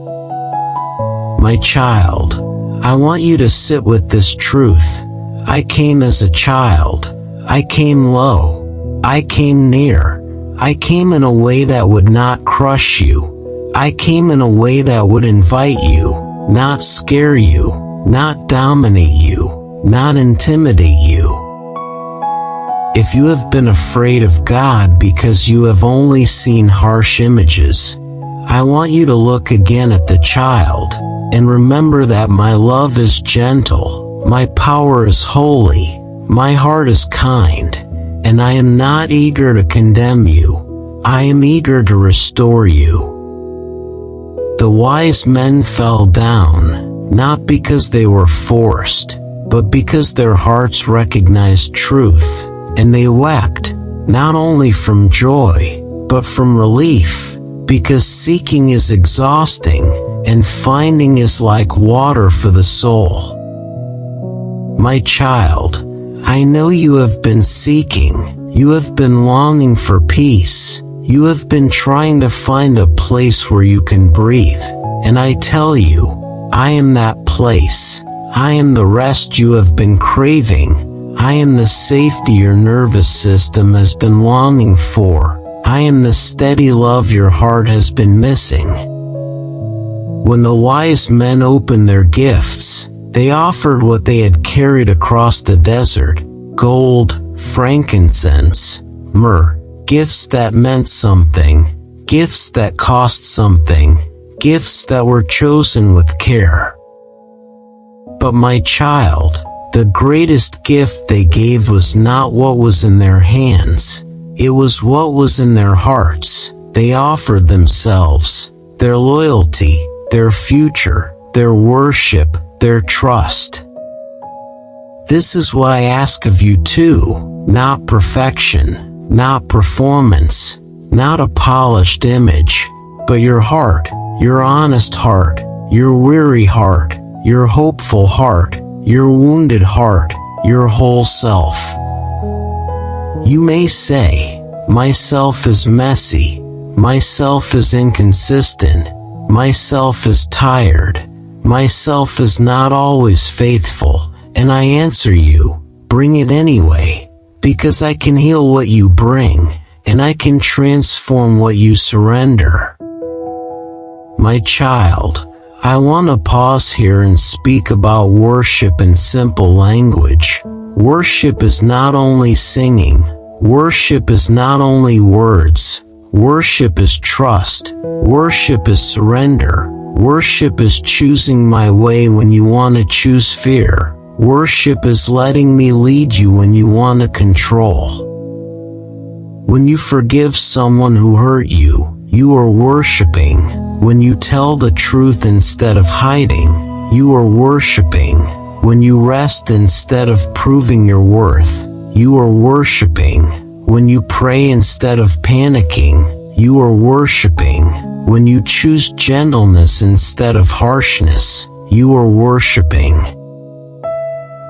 My child, I want you to sit with this truth. I came as a child. I came low. I came near. I came in a way that would not crush you. I came in a way that would invite you, not scare you, not dominate you, not intimidate you. If you have been afraid of God because you have only seen harsh images, I want you to look again at the child, and remember that my love is gentle, my power is holy, my heart is kind, and I am not eager to condemn you. I am eager to restore you. The wise men fell down, not because they were forced, but because their hearts recognized truth, and they wept, not only from joy, but from relief, because seeking is exhausting, and finding is like water for the soul. My child, I know you have been seeking, you have been longing for peace, you have been trying to find a place where you can breathe, and I tell you, I am that place. I am the rest you have been craving. I am the safety your nervous system has been longing for. I am the steady love your heart has been missing. When the wise men opened their gifts, they offered what they had carried across the desert: gold, frankincense, myrrh. Gifts that meant something, gifts that cost something, gifts that were chosen with care. But my child, the greatest gift they gave was not what was in their hands, it was what was in their hearts. They offered themselves, their loyalty, their future, their worship, their trust. This is what I ask of you too, not perfection, not performance, not a polished image, but your heart, your honest heart, your weary heart, your hopeful heart, your wounded heart, your whole self. You may say, myself is messy, myself is inconsistent, myself is tired, myself is not always faithful, and I answer you, bring it anyway. Because I can heal what you bring, and I can transform what you surrender. My child, I want to pause here and speak about worship in simple language. Worship is not only singing, worship is not only words, worship is trust, worship is surrender, worship is choosing my way when you want to choose fear. Worship is letting me lead you when you want to control. When you forgive someone who hurt you, you are worshiping. When you tell the truth instead of hiding, you are worshiping. When you rest instead of proving your worth, you are worshiping. When you pray instead of panicking, you are worshiping. When you choose gentleness instead of harshness, you are worshiping.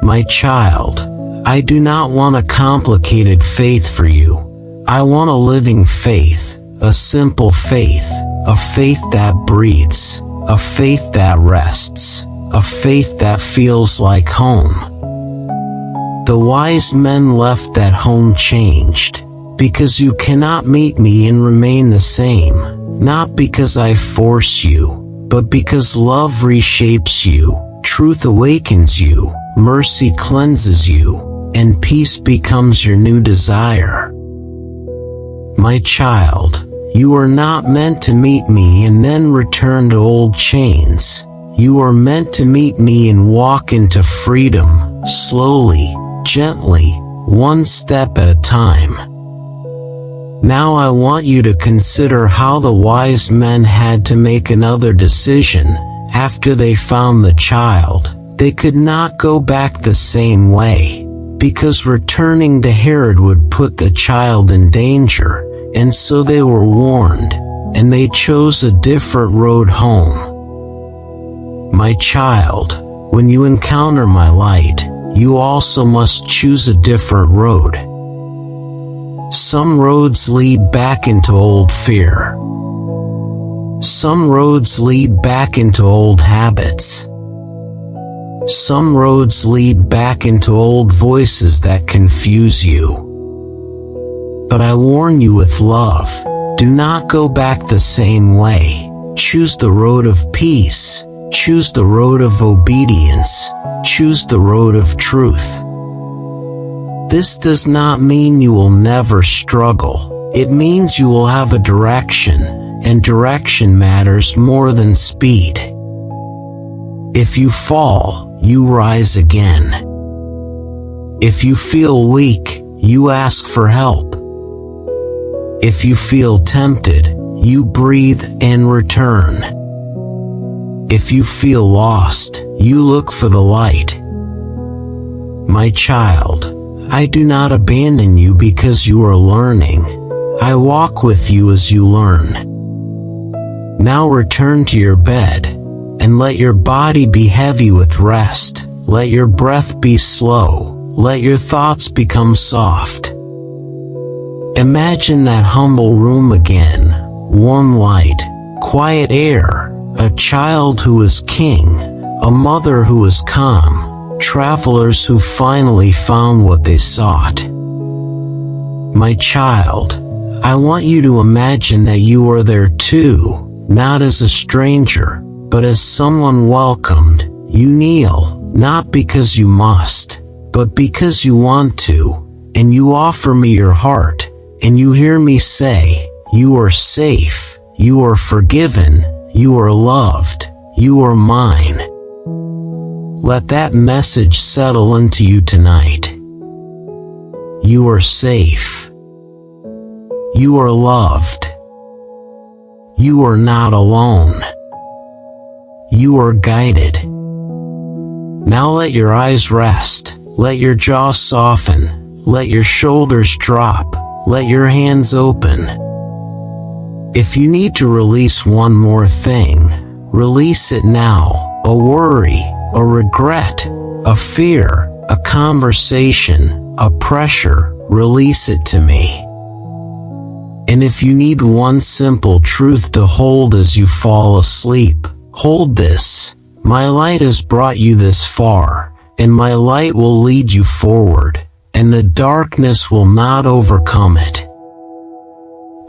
My child, I do not want a complicated faith for you. I want a living faith, a simple faith, a faith that breathes, a faith that rests, a faith that feels like home. The wise men left that home changed, because you cannot meet me and remain the same, not because I force you, but because love reshapes you, truth awakens you, mercy cleanses you, and peace becomes your new desire. My child, you are not meant to meet me and then return to old chains. You are meant to meet me and walk into freedom, slowly, gently, one step at a time. Now I want you to consider how the wise men had to make another decision. After they found the child, they could not go back the same way, because returning to Herod would put the child in danger, and so they were warned, and they chose a different road home. My child, when you encounter my light, you also must choose a different road. Some roads lead back into old fear. Some roads lead back into old habits. Some roads lead back into old voices that confuse you. But I warn you with love, do not go back the same way. Choose the road of peace. Choose the road of obedience. Choose the road of truth. This does not mean you will never struggle. It means you will have a direction, and direction matters more than speed. If you fall, you rise again. If you feel weak, you ask for help. If you feel tempted, you breathe and return. If you feel lost, you look for the light. My child, I do not abandon you because you are learning. I walk with you as you learn. Now return to your bed, and let your body be heavy with rest. Let your breath be slow. Let your thoughts become soft. Imagine that humble room again, warm light, quiet air, a child who is king, a mother who is calm, travelers who finally found what they sought. My child, I want you to imagine that you are there too, not as a stranger, but as someone welcomed. You kneel, not because you must, but because you want to, and you offer me your heart, and you hear me say, you are safe, you are forgiven, you are loved, you are mine. Let that message settle into you tonight. You are safe. You are loved. You are not alone. You are guided. Now let your eyes rest. Let your jaw soften. Let your shoulders drop. Let your hands open. If you need to release one more thing, release it now. A worry, a regret, a fear, a conversation, a pressure, release it to me. And if you need one simple truth to hold as you fall asleep, hold this. My light has brought you this far, and my light will lead you forward, and the darkness will not overcome it.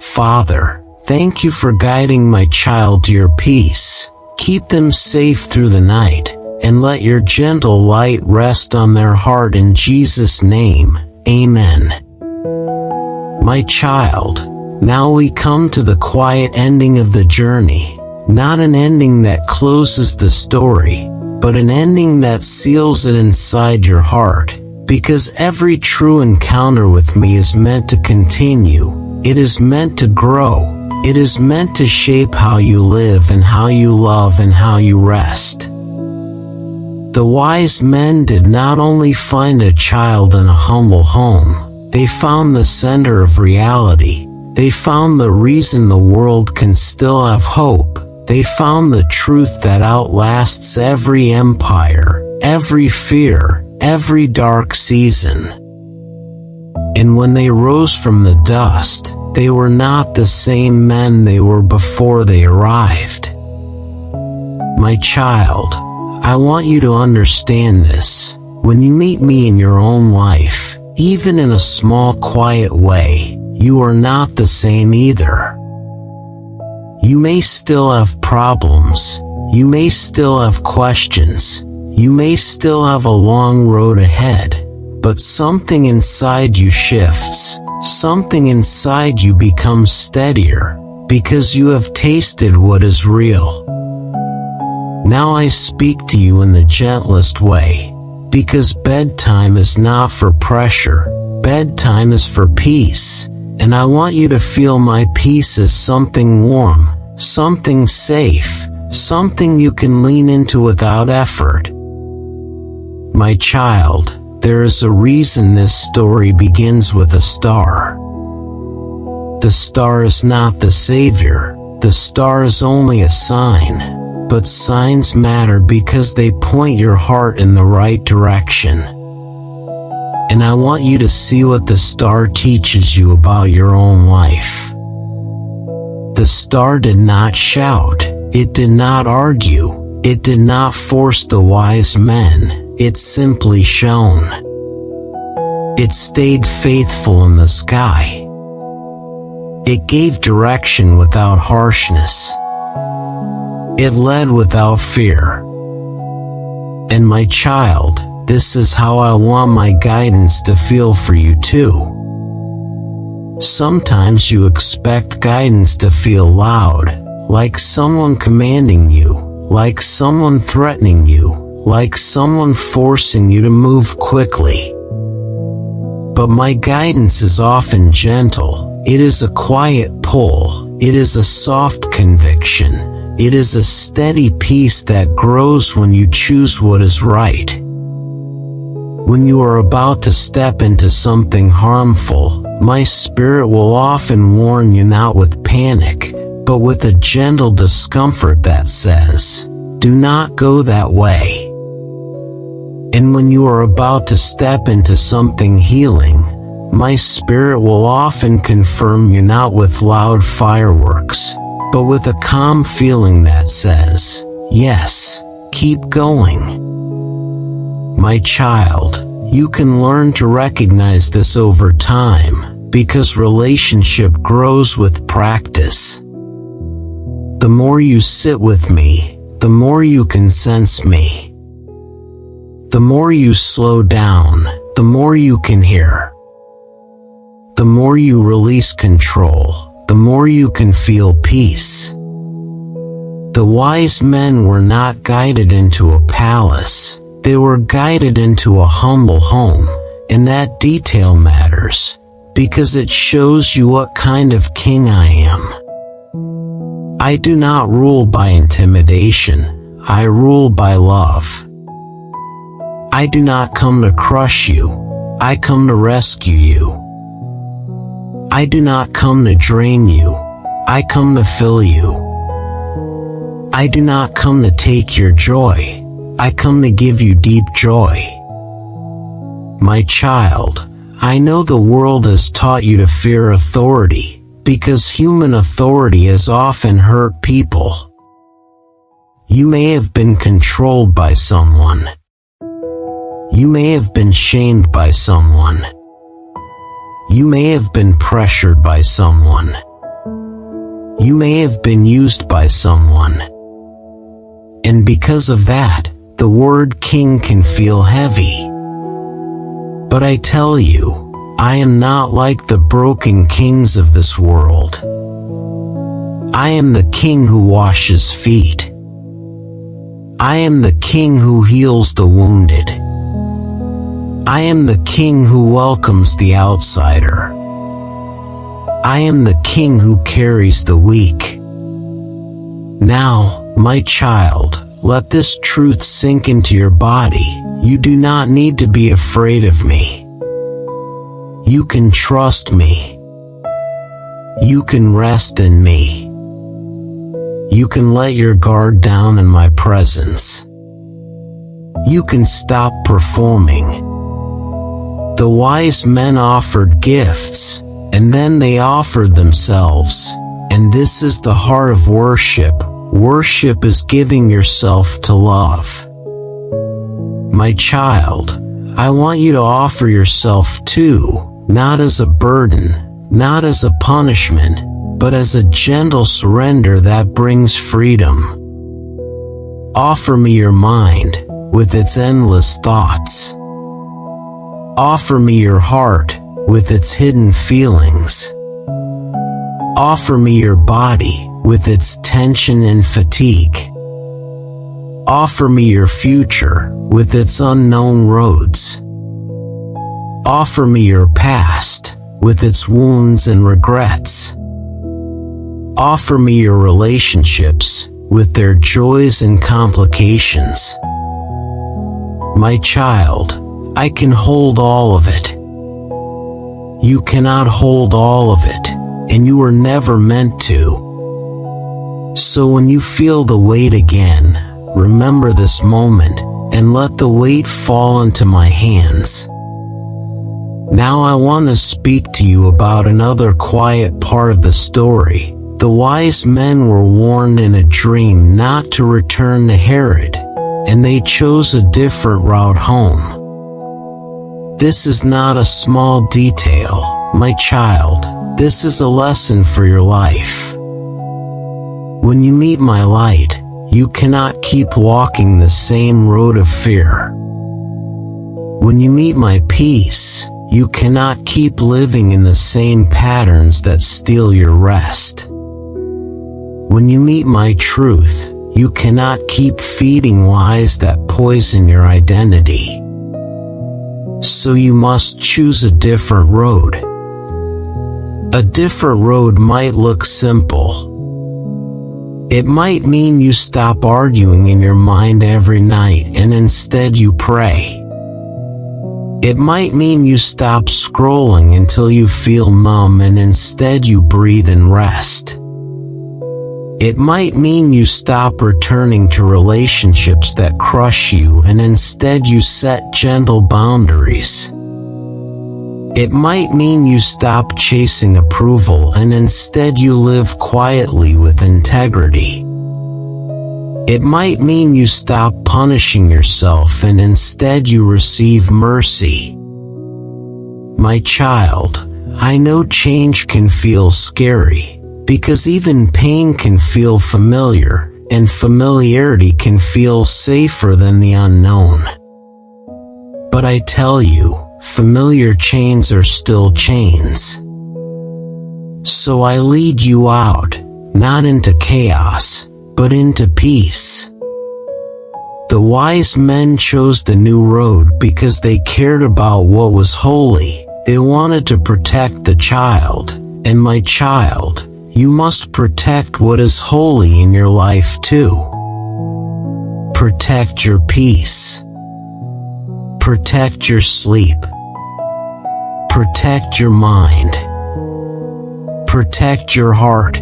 Father, thank you for guiding my child to your peace. Keep them safe through the night, and let your gentle light rest on their heart in Jesus' name. Amen. My child, now we come to the quiet ending of the journey, not an ending that closes the story, but an ending that seals it inside your heart, because every true encounter with me is meant to continue. It is meant to grow. It is meant to shape how you live and how you love and how you rest. The wise men did not only find a child in a humble home, they found the center of reality. They found the reason the world can still have hope. They found the truth that outlasts every empire, every fear, every dark season. And when they rose from the dust, they were not the same men they were before they arrived. My child, I want you to understand this. When you meet me in your own life, even in a small, quiet way, you are not the same either. You may still have problems. You may still have questions. You may still have a long road ahead. But something inside you shifts. Something inside you becomes steadier, because you have tasted what is real. Now I speak to you in the gentlest way, because bedtime is not for pressure. Bedtime is for peace, and I want you to feel my peace as something warm, something safe, something you can lean into without effort. My child, there is a reason this story begins with a star. The star is not the savior. The star is only a sign. But signs matter because they point your heart in the right direction. And I want you to see what the star teaches you about your own life. The star did not shout. It did not argue. It did not force the wise men. It simply shone. It stayed faithful in the sky. It gave direction without harshness. It led without fear. And my child, this is how I want my guidance to feel for you too. Sometimes you expect guidance to feel loud, like someone commanding you, like someone threatening you, like someone forcing you to move quickly. But my guidance is often gentle. It is a quiet pull. It is a soft conviction. It is a steady peace that grows when you choose what is right. When you are about to step into something harmful, my spirit will often warn you not with panic, but with a gentle discomfort that says, "Do not go that way." And when you are about to step into something healing, my spirit will often confirm you not with loud fireworks, but with a calm feeling that says, "Yes, keep going." My child, you can learn to recognize this over time, because relationship grows with practice. The more you sit with me, the more you can sense me. The more you slow down, the more you can hear. The more you release control, the more you can feel peace. The wise men were not guided into a palace. They were guided into a humble home, and that detail matters, because it shows you what kind of king I am. I do not rule by intimidation. I rule by love. I do not come to crush you. I come to rescue you. I do not come to drain you. I come to fill you. I do not come to take your joy. I come to give you deep joy. My child, I know the world has taught you to fear authority, because human authority has often hurt people. You may have been controlled by someone. You may have been shamed by someone. You may have been pressured by someone. You may have been used by someone. And because of that, the word king can feel heavy. But I tell you, I am not like the broken kings of this world. I am the king who washes feet. I am the king who heals the wounded. I am the king who welcomes the outsider. I am the king who carries the weak. Now, my child, let this truth sink into your body. You do not need to be afraid of me. You can trust me. You can rest in me. You can let your guard down in my presence. You can stop performing. The wise men offered gifts, and then they offered themselves. And this is the heart of worship. Worship is giving yourself to love. My child, I want you to offer yourself too, not as a burden, not as a punishment, but as a gentle surrender that brings freedom. Offer me your mind, with its endless thoughts. Offer me your heart, with its hidden feelings. Offer me your body, with its tension and fatigue. Offer me your future, with its unknown roads. Offer me your past, with its wounds and regrets. Offer me your relationships, with their joys and complications. My child, I can hold all of it. You cannot hold all of it, and you were never meant to. So when you feel the weight again, remember this moment, and let the weight fall into my hands. Now I want to speak to you about another quiet part of the story. The wise men were warned in a dream not to return to Herod, and they chose a different route home. This is not a small detail, my child. This is a lesson for your life. When you meet my light, you cannot keep walking the same road of fear. When you meet my peace, you cannot keep living in the same patterns that steal your rest. When you meet my truth, you cannot keep feeding lies that poison your identity. So you must choose a different road. A different road might look simple. It might mean you stop arguing in your mind every night and instead you pray. It might mean you stop scrolling until you feel numb and instead you breathe and rest. It might mean you stop returning to relationships that crush you and instead you set gentle boundaries. It might mean you stop chasing approval and instead you live quietly with integrity. It might mean you stop punishing yourself and instead you receive mercy. My child, I know change can feel scary, because even pain can feel familiar, and familiarity can feel safer than the unknown. But I tell you, familiar chains are still chains. So I lead you out, not into chaos, but into peace. The wise men chose the new road because they cared about what was holy. They wanted to protect the child, and my child, you must protect what is holy in your life too. Protect your peace. Protect your sleep. Protect your mind. Protect your heart.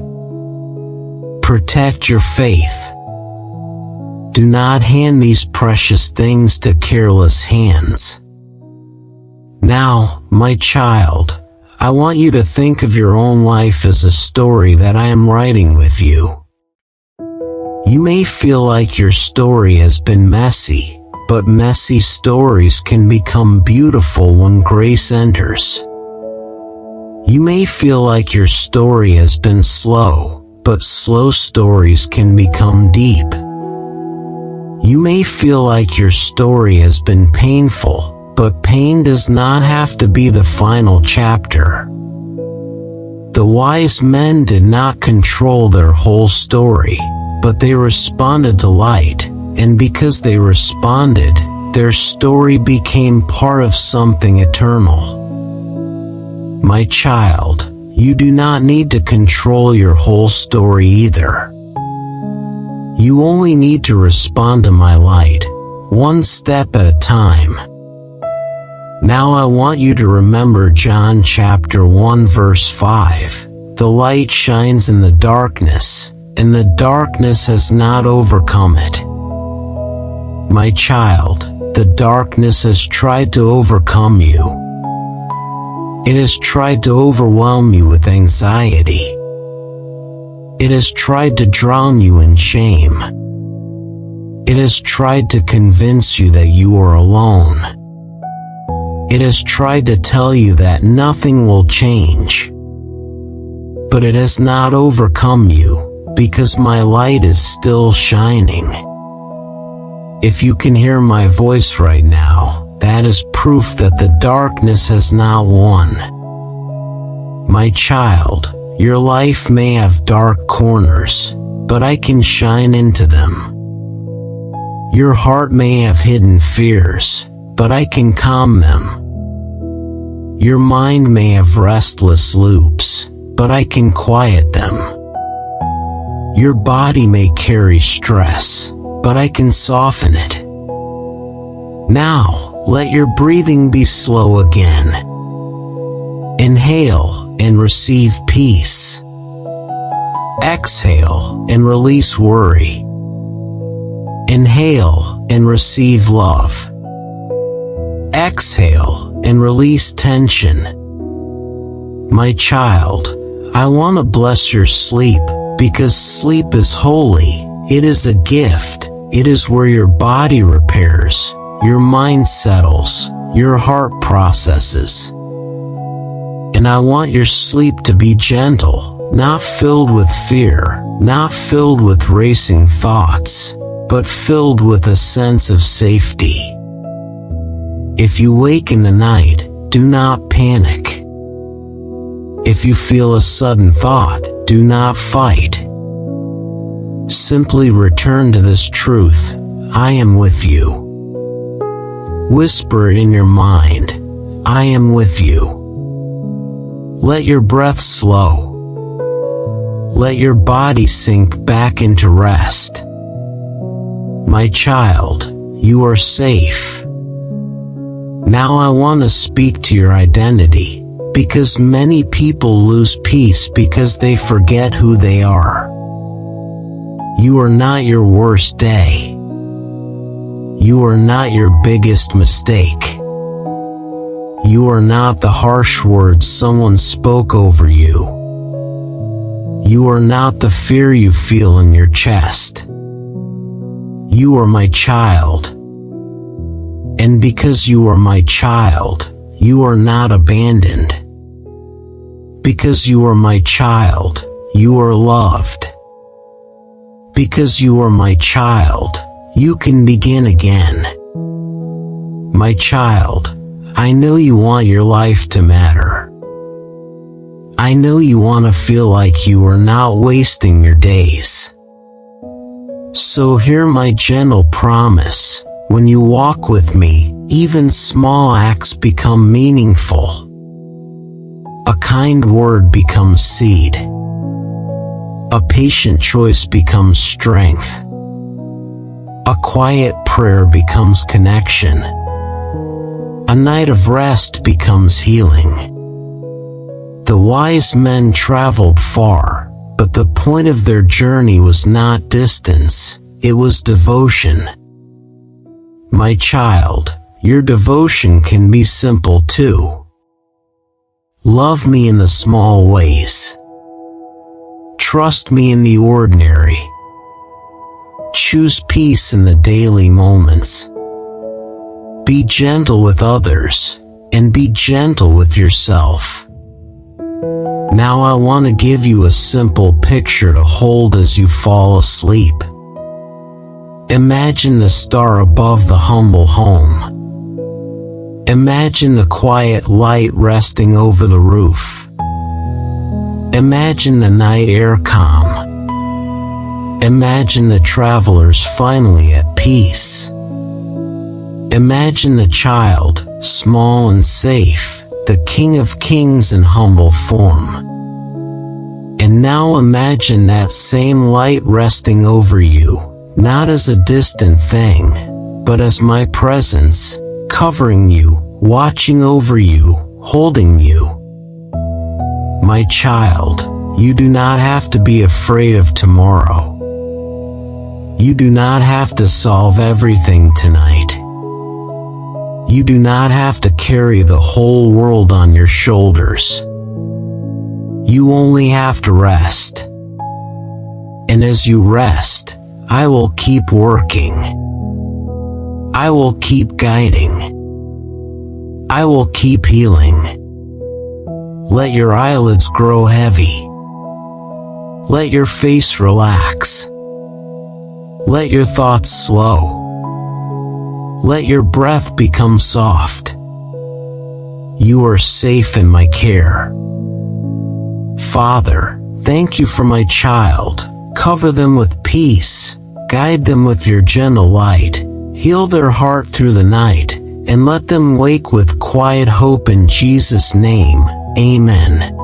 Protect your faith. Do not hand these precious things to careless hands. Now, my child, I want you to think of your own life as a story that I am writing with you. You may feel like your story has been messy, but messy stories can become beautiful when grace enters. You may feel like your story has been slow, but slow stories can become deep. You may feel like your story has been painful, but pain does not have to be the final chapter. The wise men did not control their whole story, but they responded to light, and because they responded, their story became part of something eternal. My child, you do not need to control your whole story either. You only need to respond to my light, one step at a time. Now I want you to remember John chapter 1 verse 5. The light shines in the darkness, and the darkness has not overcome it. My child, the darkness has tried to overcome you. It has tried to overwhelm you with anxiety. It has tried to drown you in shame. It has tried to convince you that you are alone. It has tried to tell you that nothing will change. But it has not overcome you, because my light is still shining. If you can hear my voice right now, that is proof that the darkness has not won. My child, your life may have dark corners, but I can shine into them. Your heart may have hidden fears, but I can calm them. Your mind may have restless loops, but I can quiet them. Your body may carry stress, but I can soften it. Now, let your breathing be slow again. Inhale and receive peace. Exhale and release worry. Inhale and receive love. Exhale and release tension. My child, I want to bless your sleep, because sleep is holy. It is a gift. It is where your body repairs, your mind settles, your heart processes. And I want your sleep to be gentle, not filled with fear, not filled with racing thoughts, but filled with a sense of safety. If you wake in the night, do not panic. If you feel a sudden thought, do not fight. Simply return to this truth: I am with you. Whisper it in your mind: I am with you. Let your breath slow. Let your body sink back into rest. My child, you are safe. Now I want to speak to your identity, because many people lose peace because they forget who they are. You are not your worst day. You are not your biggest mistake. You are not the harsh words someone spoke over you. You are not the fear you feel in your chest. You are my child. And because you are my child, you are not abandoned. Because you are my child, you are loved. Because you are my child, you can begin again. My child, I know you want your life to matter. I know you want to feel like you are not wasting your days. So hear my gentle promise: when you walk with me, even small acts become meaningful. A kind word becomes seed. A patient choice becomes strength. A quiet prayer becomes connection. A night of rest becomes healing. The wise men traveled far, but the point of their journey was not distance, it was devotion. My child, your devotion can be simple too. Love me in the small ways. Trust me in the ordinary. Choose peace in the daily moments. Be gentle with others, and be gentle with yourself. Now I want to give you a simple picture to hold as you fall asleep. Imagine the star above the humble home. Imagine the quiet light resting over the roof. Imagine the night air calm. Imagine the travelers finally at peace. Imagine the child, small and safe, the King of Kings in humble form. And now imagine that same light resting over you, not as a distant thing, but as my presence, covering you, watching over you, holding you. My child, you do not have to be afraid of tomorrow. You do not have to solve everything tonight. You do not have to carry the whole world on your shoulders. You only have to rest. And as you rest, I will keep working. I will keep guiding. I will keep healing. Let your eyelids grow heavy. Let your face relax. Let your thoughts slow. Let your breath become soft. You are safe in my care. Father, thank you for my child. Cover them with peace. Guide them with your gentle light. Heal their heart through the night, and let them wake with quiet hope in Jesus' name. Amen.